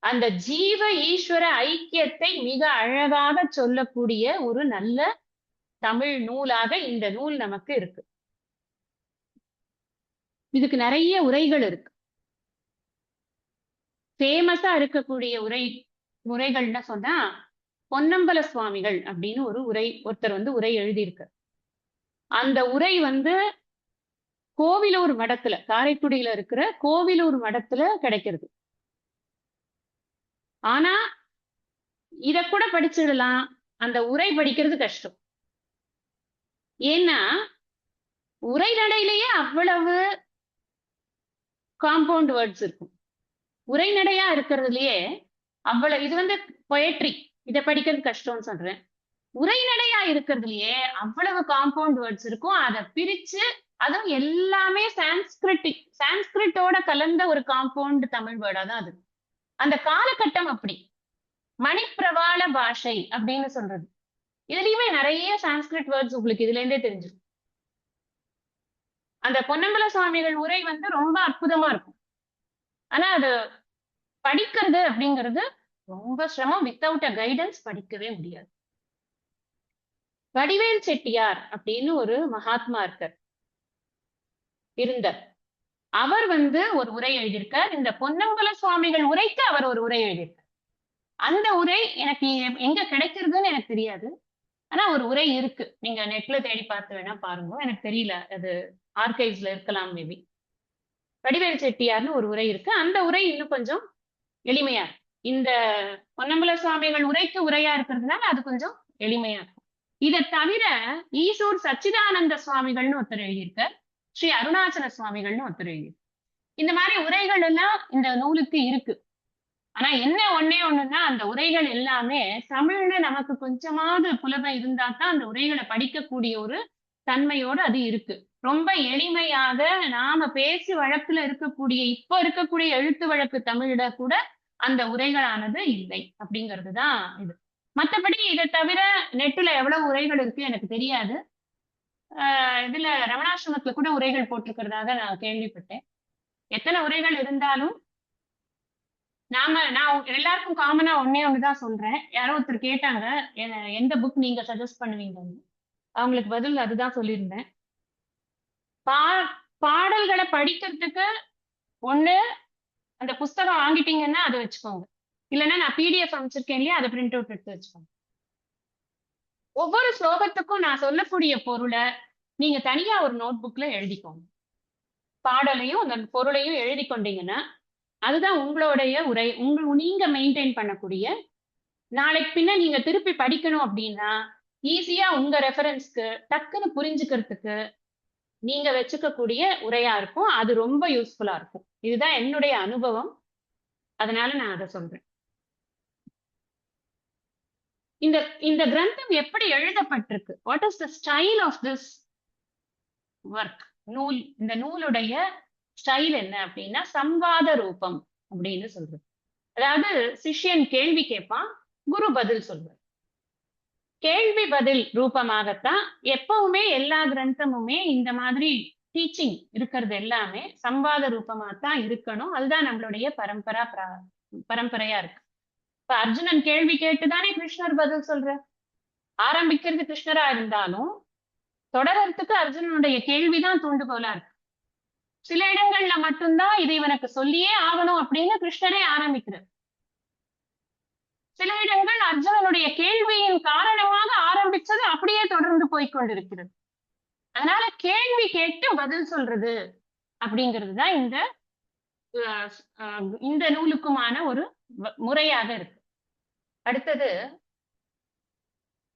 அந்த ஜீவ ஈஸ்வர ஐக்கியத்தை மிக அழகாக சொல்லக்கூடிய ஒரு நல்ல தமிழ் நூலாக இந்த நூல் நமக்கு இருக்கு. இதுக்கு நிறைய உரைகள் இருக்கு. ஃபேமஸா இருக்கக்கூடிய உரைகள்னு சொன்னா, பொன்னம்பல சுவாமிகள் அப்படின்னு ஒரு ஒருத்தர் உரை எழுதியிருக்கு. அந்த உரை கோவிலூர் மடத்துல, காரைக்குடியில இருக்கிற கோவிலூர் மடத்துல கிடைக்கிறது. ஆனா இத கூட படிச்சிடலாம், அந்த உரை படிக்கிறது கஷ்டம். ஏன்னா உரைநடையிலேயே அவ்வளவு காம்பவுண்ட் வேர்ட்ஸ் இருக்கும். உரைநடையா இருக்கிறதுலயே அவ்வளவு, இது வந்து பொயட்ரி, இதை படிக்கிறது கஷ்டம்னு சொல்றேன். உரைநடையா இருக்கிறதுலயே அவ்வளவு காம்பவுண்ட் வேர்ட்ஸ் இருக்கும். அதை பிரிச்சு, அதுவும் எல்லாமே சான்ஸ்கிரிட்டோட கலந்த ஒரு காம்பவுண்ட் தமிழ் வேர்டா தான் அது. அந்த காலகட்டம் அப்படி. மணிப்பிரவாள பாஷை அப்படின்னு சொல்றது. இதுலயுமே நிறைய சான்ஸ்கிரிட் வேர்ட்ஸ் உங்களுக்கு இதுல இருந்தே தெரிஞ்சிடும். அந்த பொன்னம்பல சுவாமிகள் உரை வந்து ரொம்ப அற்புதமா இருக்கும். ஆனா அது படிக்கிறது அப்படிங்கிறது ரொம்ப சிரமம். வித்தவுட் அ கைடன்ஸ் படிக்கவே முடியாது. வடிவேல் செட்டியார் அப்படின்னு ஒரு மகாத்மா இருந்தார். அவர் வந்து ஒரு உரை எழுதியிருக்கார். இந்த பொன்னம்பல சுவாமிகள் உரைக்கு அவர் ஒரு உரை எழுதியிருக்கார். அந்த உரை எனக்கு எங்க கிடைக்கிறதுன்னு எனக்கு தெரியாது. ஆனா ஒரு உரை இருக்கு. நீங்க நெட்ல தேடி பார்த்து வேணா பாருங்க. எனக்கு தெரியல, அது ஆர்கைவ்ஸ்ல இருக்கலாம் மேபி. வடிவேல் செட்டியார்னு ஒரு உரை இருக்கு. அந்த உரை இன்னும் கொஞ்சம் எளிமையா இருக்கு. இந்த பொன்னம்பல சுவாமிகள் உரைக்கு உரையா இருக்கிறதுனால அது கொஞ்சம் எளிமையா இருக்கும். இதை தவிர ஈசூர் சச்சிதானந்த சுவாமிகள்னு ஒருத்தர் எழுதியிருக்கார். ஸ்ரீ அருணாச்சல சுவாமிகள்னு ஒருத்தர் எழுதியிருக்கார். இந்த மாதிரி உரைகள் எல்லாம் இந்த நூலுக்கு இருக்கு. ஆனா என்ன ஒண்ணே ஒண்ணுன்னா, அந்த உரைகள் எல்லாமே தமிழ்ல நமக்கு கொஞ்சமாவது புலமை இருந்தா தான் அந்த உரைகளை படிக்கக்கூடிய ஒரு தன்மையோடு அது இருக்கு. ரொம்ப எளிமையாக நாம பேசி வழக்குல இருக்கக்கூடிய, இப்ப இருக்கக்கூடிய எழுத்து வழக்கு தமிழ்ல கூட அந்த உரைகளானது இல்லை அப்படிங்கிறதுதான் இது. மற்றபடி இதை தவிர நெட்டுல எவ்வளவு உரைகள் இருக்கு எனக்கு தெரியாது. இதுல ரமணாசிரமத்துல கூட உரைகள் போட்டிருக்கிறதாக நான் கேள்விப்பட்டேன். எத்தனை உரைகள் இருந்தாலும் நான் எல்லாருக்கும் காமனா ஒன்னே ஒண்ணுதான் சொல்றேன். யாரோ ஒருத்தர் கேட்டாங்க, எந்த புக் நீங்க சஜஸ்ட் பண்ணுவீங்கன்னு. அவங்களுக்கு பதில் அதுதான் சொல்லியிருந்தேன். பாடல்களை படிக்கிறதுக்கு ஒண்ணு அந்த புஸ்தகம் வாங்கிட்டீங்கன்னா அதை வச்சுக்கோங்க. இல்லைன்னா நான் பிடிஎஃப் அமைச்சிருக்கேன் இல்லையா, அதை பிரிண்ட் அவுட் எடுத்து வச்சுக்கோங்க. ஒவ்வொரு ஸ்லோகத்துக்கும் நான் சொல்லக்கூடிய பொருளை நீங்க தனியா ஒரு நோட் புக்ல எழுதிக்கோங்க. பாடலையும் அந்த பொருளையும் எழுதி கொண்டீங்கன்னா அதுதான் உங்களுடைய உரை. நீங்க மெயின்டைன் பண்ணக்கூடிய, நாளைக்கு பின்ன நீங்க திருப்பி படிக்கணும் அப்படின்னா ஈஸியா உங்க ரெஃபரன்ஸ்க்கு டக்குன்னு புரிஞ்சுக்கிறதுக்கு நீங்க வச்சுக்கக்கூடிய உரையா இருக்கும். அது ரொம்ப யூஸ்ஃபுல்லா இருக்கும். இதுதான் என்னுடைய அனுபவம். அதனால நான் அதை சொல்றேன். இந்த இந்த கிரந்தம் எப்படி எழுதப்பட்டிருக்கு, what is the style of this work, நூல், இந்த நூலுடைய ஸ்டைல் என்ன அப்படின்னா சம்வாத ரூபம் அப்படின்னு சொல்றது. அதாவது சிஷ்யன் கேள்வி கேட்பான், குரு பதில் சொல்வார். கேள்வி பதில் ரூபமாகத்தான் எப்பவுமே எல்லா கிரந்தமுமே இந்த மாதிரி டீச்சிங் இருக்கிறது எல்லாமே சம்வாத ரூபமாகத்தான் இருக்கணும். அதுதான் நம்மளுடைய பரம்பரையா இருக்கு. இப்ப அர்ஜுனன் கேள்வி கேட்டுதானே கிருஷ்ணர் பதில் சொல்ற. ஆரம்பிக்கிறது கிருஷ்ணரா இருந்தாலும் தொடரத்துக்கு அர்ஜுனனுடைய கேள்விதான் தூண்டுகோலா இருக்கு. சில இடங்கள்ல மட்டும்தான் இது இவனுக்கு சொல்லியே ஆகணும் அப்படின்னு கிருஷ்ணரே ஆரம்பிக்கிறார். சில இடங்கள் அர்ஜுனனுடைய கேள்வியின் காரணமாக ஆரம்பிச்சது அப்படியே தொடர்ந்து போய்கொண்டிருக்கிறது. அதனால கேள்வி கேட்டு பதில் சொல்றது அப்படிங்கிறது தான் இந்த நூலுக்குமான ஒரு முறையாக இருக்கு. அடுத்தது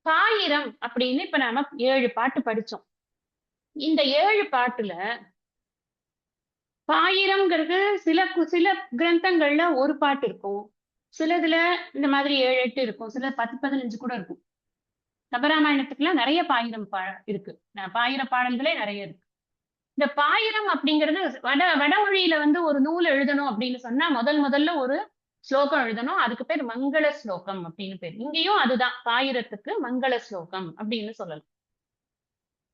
பாயிரம் அப்படின்னு இப்ப நாம 7 பாட்டு படிச்சோம். இந்த 7 பாட்டுல பாயிரம்ங்கிறது சில கிரந்தங்கள்ல ஒரு பாட்டு இருக்கும், சிலதுல இந்த மாதிரி 7, 8 இருக்கும், சில 10, 15 கூட இருக்கும். கம்பராமாயணத்துக்குலாம் நிறைய பாயிரம் இருக்கு. பாயிர பாடல்களே நிறைய இருக்கு. இந்த பாயிரம் அப்படிங்கிறது வடமொழியில வந்து ஒரு நூல் எழுதணும் அப்படின்னு சொன்னா முதல்ல ஒரு ஸ்லோகம் எழுதணும். அதுக்கு பேர் மங்கள ஸ்லோகம் அப்படின்னு பேர். இங்கேயும் அதுதான், பாயிரத்துக்கு மங்கள ஸ்லோகம் அப்படின்னு சொல்லலாம்.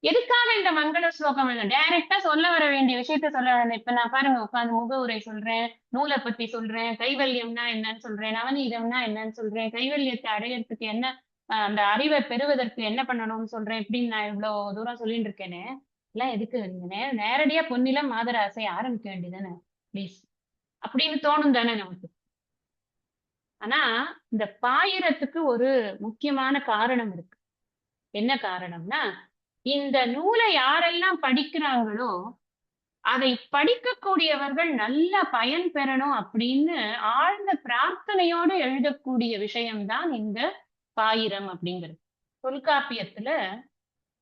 எதுக்காக இந்த மங்கள ஸ்லோகம் எழுத? டைரக்டா சொல்ல வர வேண்டிய விஷயத்த சொல்ல வேண்டாம். இப்ப நான் பாருங்க உட்காந்து முகவுரை சொல்றேன், நூலை பத்தி சொல்றேன், கைவல்யம்னா என்னன்னு சொல்றேன், நவநீதம்னா என்னன்னு சொல்றேன், கைவல்யத்தை அடையறதுக்கு என்ன, அந்த அறிவை பெறுவதற்கு என்ன பண்ணணும்னு சொல்றேன். இப்படின்னு நான் இவ்வளவு தூரம் சொல்லிட்டு இருக்கேனே, எல்லாம் எதுக்கு? நீங்க நேரடியா பொன்னிலம் மாதராசை ஆரம்பிக்க வேண்டியதானே ப்ளீஸ் அப்படின்னு தோணும் தானே நமக்கு. ஆனா இந்த பாயிரத்துக்கு ஒரு முக்கியமான காரணம் இருக்கு. என்ன காரணம்னா, இந்த நூலை யாரெல்லாம் படிக்கிறாங்களோ அதை படிக்கக்கூடியவர்கள் நல்ல பயன் பெறணும் அப்படின்னு ஆழ்ந்த பிரார்த்தனையோடு எழுதக்கூடிய விஷயம்தான் இந்த பாயிரம் அப்படிங்கிறது. தொல்காப்பியத்துல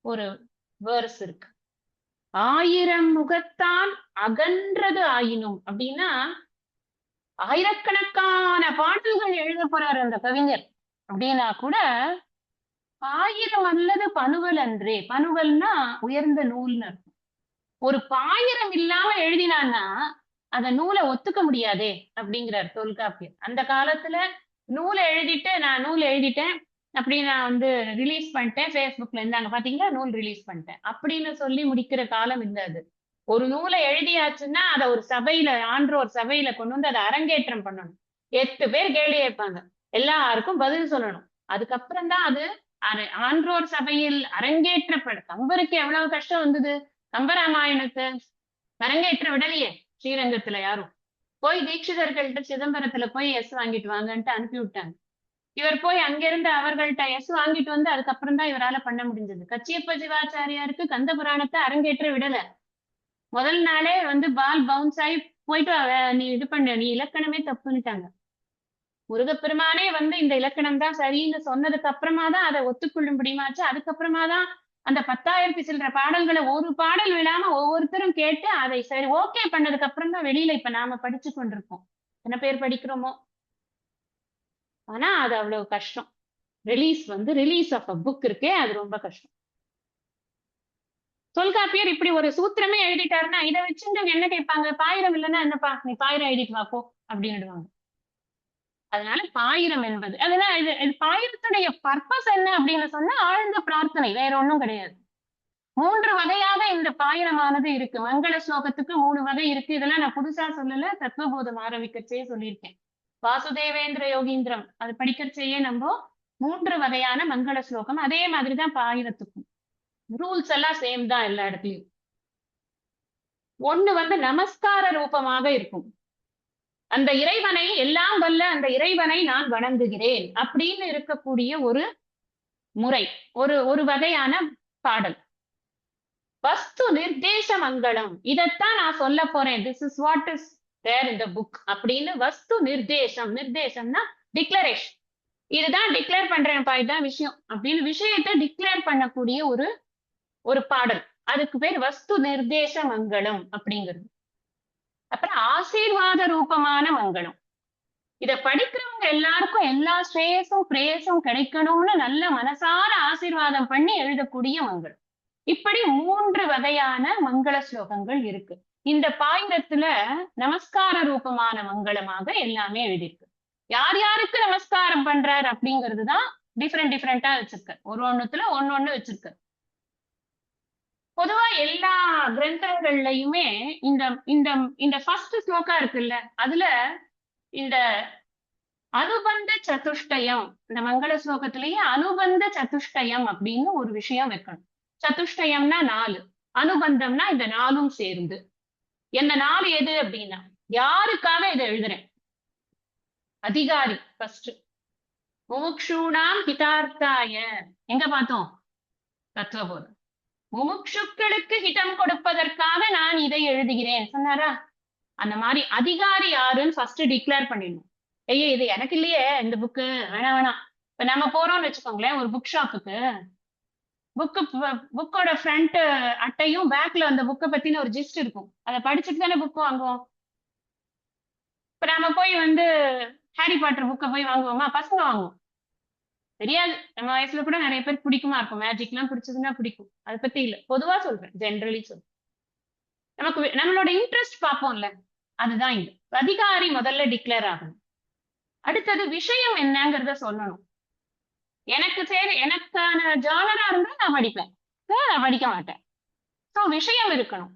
ஒரு வேர்ஸ் இருக்கு. ஆயிரம் முகத்தான் அகன்றது ஆயினும் அப்படின்னா ஆயிரக்கணக்கான பாடல்கள் எழுத போறாரு அந்த கவிஞர் அப்படின்னா கூட ஆயிரம் அல்லது பனுவல் அன்றே. பனுவல்னா உயர்ந்த நூல்னு அர்த்தம். ஒரு பாயிரம் இல்லாம எழுதினான்னா அந்த நூலை ஒத்துக்க முடியாதே அப்படிங்கிறார் தொல்காப்பியர். அந்த காலத்துல நூலை எழுதிட்டு நான் நூல் எழுதிட்டேன் அப்படின்னு நான் வந்து ரிலீஸ் பண்ணிட்டேன் ஃபேஸ்புக்ல இருந்தாங்க பாத்தீங்களா நூல் ரிலீஸ் பண்ணிட்டேன் அப்படின்னு சொல்லி முடிக்கிற காலம் இல்ல அது. ஒரு நூலை எழுதியாச்சுன்னா அதை ஒரு சபையில ஆன்றோர் சபையில கொண்டு வந்து அதை அரங்கேற்றம் பண்ணணும். 8 பேர் கேள்வி கேட்பாங்க, எல்லாருக்கும் பதில் சொல்லணும். அதுக்கப்புறம் தான் அது ஆன்றோர் சபையில் அரங்கேற்றப்படும். கம்பருக்கு எவ்வளவு கஷ்டம் வந்தது, கம்பராமாயணத்தை அரங்கேற்ற விடலையே ஸ்ரீரங்கத்துல யாரும். போய் தீட்சிதர்கள்ட்ட சிதம்பரத்துல போய் எஸ் வாங்கிட்டு வாங்கன்ட்டு அனுப்பி விட்டாங்க. இவர் போய் அங்கிருந்து அவர்கள்ட்ட எஸ் வாங்கிட்டு வந்து அதுக்கப்புறம் தான் இவரால பண்ண முடிஞ்சது. கச்சியப்ப சிவாச்சாரியாருக்கு கந்த புராணத்தை அரங்கேற்ற விடல. முதல் நாளே வந்து பால் பவுன்ஸ் ஆகி போயிட்டு நீ இது பண்ண, நீ இலக்கணமே தப்புன்னுட்டாங்க. முருகப்பெருமானே வந்து இந்த இலக்கணம் தான் சரின்னு சொன்னதுக்கு அப்புறமா தான் அதை ஒத்துக்கொள்ளும்படியுமாச்சு. அதுக்கப்புறமா தான் அந்த 10,000 சில்லற பாடல்களை ஒரு பாடல் விழாம ஒவ்வொருத்தரும் கேட்டு அதை சரி ஓகே பண்ணதுக்கு அப்புறம் தான் வெளியில இப்ப நாம படிச்சு கொண்டிருக்கோம். என்ன பேர் படிக்கிறோமோ. ஆனா அது அவ்வளவு கஷ்டம். ரிலீஸ் ஆஃப் அ புக் இருக்கே அது ரொம்ப கஷ்டம். தொல்காப்பியர் இப்படி ஒரு சூத்திரமே எழுதிட்டாருன்னா இதை வச்சுட்டு என்ன கேட்பாங்க, பாயிரம் இல்லைன்னா என்னப்பா நீ பாயிரம் எழுதிட்டு வா போ அப்படின்னுடுவாங்க. அதனால பாயிரம் என்பது அதனால இது பாயிரத்துடைய பர்பஸ் என்ன அப்படின்னு சொன்னா ஆழ்ந்த பிரார்த்தனை, வேற ஒண்ணும் கிடையாது. 3 வகையாக இந்த பாயிரமானது இருக்கு. மங்கள ஸ்லோகத்துக்கு 3 வகை இருக்கு. இதெல்லாம் நான் புதுசா சொல்லல, தத்துவபோதம் ஆரம்பிக்கச்சே சொல்லியிருக்கேன். வாசுதேவேந்திர யோகீந்திரம் அது படிக்கிறச்சேயே நம்ம 3 வகையான மங்கள ஸ்லோகம். அதே மாதிரிதான் பாயிரத்துக்கும் ரூல்ஸ் எல்லாம் சேம் தான் எல்லா இடத்துலயும். ஒண்ணு வந்து நமஸ்கார ரூபமாக இருக்கும். அந்த இறைவனை எல்லாம் வல்ல அந்த இறைவனை நான் வணங்குகிறேன் அப்படின்னு இருக்கக்கூடிய ஒரு முறை, ஒரு வகையான பாடல். வஸ்து நிர்தேச மங்களம், இதைத்தான் நான் சொல்ல போறேன். This is what is there in the book அப்படின்னு வஸ்து நிர்தேசம். நிர்தேசம்னா டிக்ளரேஷன். இதுதான் டிக்ளேர் பண்றேன்ப்பா, இதுதான் விஷயம் அப்படின்னு விஷயத்தை டிக்ளேர் பண்ணக்கூடிய ஒரு பாடல். அதுக்கு பேர் வஸ்து நிர்தேச மங்களம் அப்படிங்கிறது. அப்புறம் ஆசீர்வாத ரூபமான மங்களம். இத படிக்கிறவங்க எல்லாருக்கும் எல்லா ஸ்ரேயஸும் பிரேயஸும் கிடைக்கணும்னு நல்ல மனசார ஆசீர்வாதம் பண்ணி எழுதக்கூடிய மங்களம். இப்படி 3 வகையான மங்கள ஸ்லோகங்கள் இருக்கு. இந்த பாயிரத்துல நமஸ்கார ரூபமான மங்களமாக எல்லாமே எழுதியிருக்கு. யார் யாருக்கு நமஸ்காரம் பண்றார் அப்படிங்கிறதுதான் டிஃப்ரெண்டா வச்சிருக்க. ஒண்ணுத்துல ஒண்ணு வச்சிருக்க. பொதுவா எல்லா கிரந்தங்கள்லயுமே இந்த இந்த இந்த ஃபர்ஸ்ட் ஸ்லோகா இருக்குல்ல, அதுல இந்த அனுபந்த சதுஷ்டயம், இந்த மங்கள ஸ்லோகத்திலேயே அனுபந்த சதுஷ்டயம் அப்படின்னு ஒரு விஷயம் வைக்கணும். சதுஷ்டயம்னா 4, அனுபந்தம்னா இந்த 4ம் சேர்ந்து. என்ன 4 எது அப்படின்னா யாருக்காக இதை எழுதுறேன், அதிகாரி ஃபர்ஸ்ட். முமுக்ஷூணாம் ஹிதார்த்தாய எங்க பார்த்தோம், தத்துவபோதம். முமுக்ஷுக்களுக்கு ஹிதம் கொடுப்பதற்காக நான் இதை எழுதுகிறேன் சொன்னாரா. அந்த மாதிரி அதிகாரி யாருன்னு ஃபர்ஸ்ட் டிக்ளேர் பண்ணிடணும். ஐயே இது எனக்கு இல்லையே இந்த புக்கு, வேணாம். இப்ப நம்ம போறோம்னு வச்சுக்கோங்களேன் ஒரு புக் ஷாப்புக்கு, புக்கோட ஃப்ரண்ட் அட்டையும் பேக்ல அந்த புக்கை பத்தின ஒரு ஜிஸ்ட் இருக்கும். அதை படிச்சுட்டு தானே புக் வாங்குவோம். இப்ப நம்ம போய் வந்து ஹாரி பாட்டர் புக்கை போய் வாங்குவோமா, பசங்க வாங்குவோம். தெரியாது, நம்ம வயசுல கூட நிறைய பேர் பிடிக்குமா இருக்கும், மேஜிக் எல்லாம் பிடிச்சதுன்னா பிடிக்கும். அதை பத்தி இல்ல, பொதுவா சொல்றேன், ஜென்ரலி சொல்றேன். நமக்கு நம்மளோட இன்ட்ரெஸ்ட் பார்ப்போம்ல, அதுதான் இது. அதிகாரி முதல்ல டிக்ளேர் ஆகணும். அடுத்தது விஷயம் என்னங்கிறத சொல்லணும். எனக்கு சரி எனக்கான ஜானரா இருந்தா நான் படிப்பேன், நான் படிக்க மாட்டேன். சோ விஷயம் இருக்கணும்.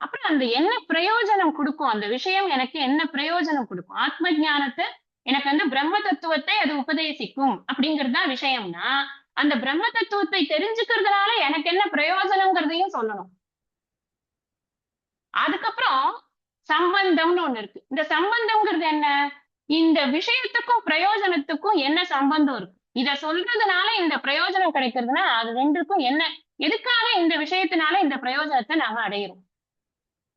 அப்புறம் அந்த என்ன பிரயோஜனம் கொடுக்கும், அந்த விஷயம் எனக்கு என்ன பிரயோஜனம் கொடுக்கும், ஆத்ம ஞானத்தை எனக்கு வந்து பிரம்ம தத்துவத்தை அது உபதேசிக்கும் அப்படிங்கிறது தான் விஷயம்னா, அந்த பிரம்ம தத்துவத்தை தெரிஞ்சுக்கிறதுனால எனக்கு என்ன பிரயோஜனம்ங்கிறதையும் சொல்லணும். அதுக்கப்புறம் சம்பந்தம்னு ஒண்ணு இருக்கு. இந்த சம்பந்தம்ங்கிறது என்ன, இந்த விஷயத்துக்கும் பிரயோஜனத்துக்கும் என்ன சம்பந்தம் இருக்கு, இத சொல்றதுனால இந்த பிரயோஜனம் கிடைக்கிறதுனா அது ரெண்டுக்கும் என்ன, எதுக்காக இந்த விஷயத்தினால இந்த பிரயோஜனத்தை நாம அடையிறோம்,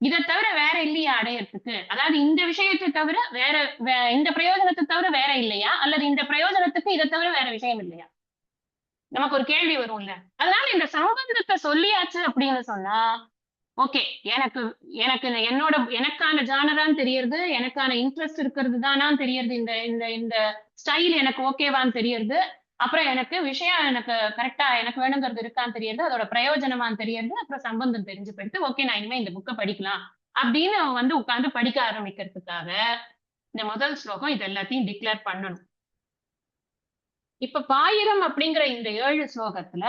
இதை தவிர வேற இல்லையா அடையறதுக்கு, அதாவது இந்த விஷயத்தை தவிர வேற இந்த பிரயோஜனத்தை தவிர வேற இல்லையா, அல்லது இந்த பிரயோஜனத்துக்கு இதை தவிர வேற விஷயம் இல்லையா, நமக்கு ஒரு கேள்வி வரும்ல. அதனால இந்த சம்பந்தத்தை சொல்லியாச்சு அப்படின்னு சொன்னா ஓகே. எனக்கு எனக்கு எனக்கான ஜானரான்னு தெரியறது, எனக்கான இன்ட்ரெஸ்ட் இருக்கிறது தானான்னு தெரியறது, இந்த இந்த இந்த ஸ்டைல் எனக்கு ஓகேவான்னு தெரியறது. அப்புறம் எனக்கு விஷயம் எனக்கு கரெக்ட்டா எனக்கு வேணுங்கிறது இருக்கான்னு தெரியறது. அதோட பிரயோஜனமான்னு தெரியறது. அப்புறம் சம்பந்தம் தெரிஞ்சு போயிடுத்து. ஓகே, நான் இனிமே இந்த புக்க படிக்கலாம். அப்படின்னு உட்கார்ந்து படிக்க ஆரம்பிக்கிறதுக்காக இந்த முதல் ஸ்லோகம் இது எல்லாத்தையும் டிக்ளேர் பண்ணணும். இப்ப பாயிரம் அப்படிங்கிற இந்த 7 ஸ்லோகத்துல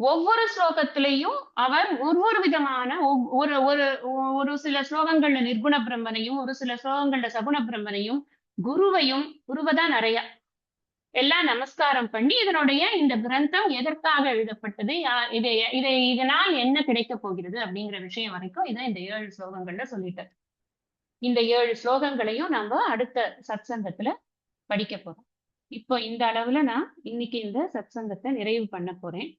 ஒவ்வொரு ஸ்லோகத்திலையும் அவர் ஒவ்வொரு விதமான ஒரு ஒரு ஒரு சில ஸ்லோகங்கள்ல நிர்குண பிரம்மனையும், ஒரு சில ஸ்லோகங்கள்ல சகுண பிரம்மனையும், குருவைதான் நிறைய எல்லாம் நமஸ்காரம் பண்ணி இதனுடைய இந்த கிரந்தம் எதற்காக எழுதப்பட்டது, இதனால் என்ன கிடைக்கப் போகிறது அப்படிங்கிற விஷயம் வரைக்கும் இதை இந்த 7 ஸ்லோகங்கள்ல சொல்லிட்டார். இந்த 7 ஸ்லோகங்களையும் நம்ம அடுத்த சத்சங்கத்துல படிக்க போறோம். இப்போ இந்த அளவுல நான் இன்னைக்கு இந்த சத்சங்கத்தை நிறைவு பண்ண போறேன்.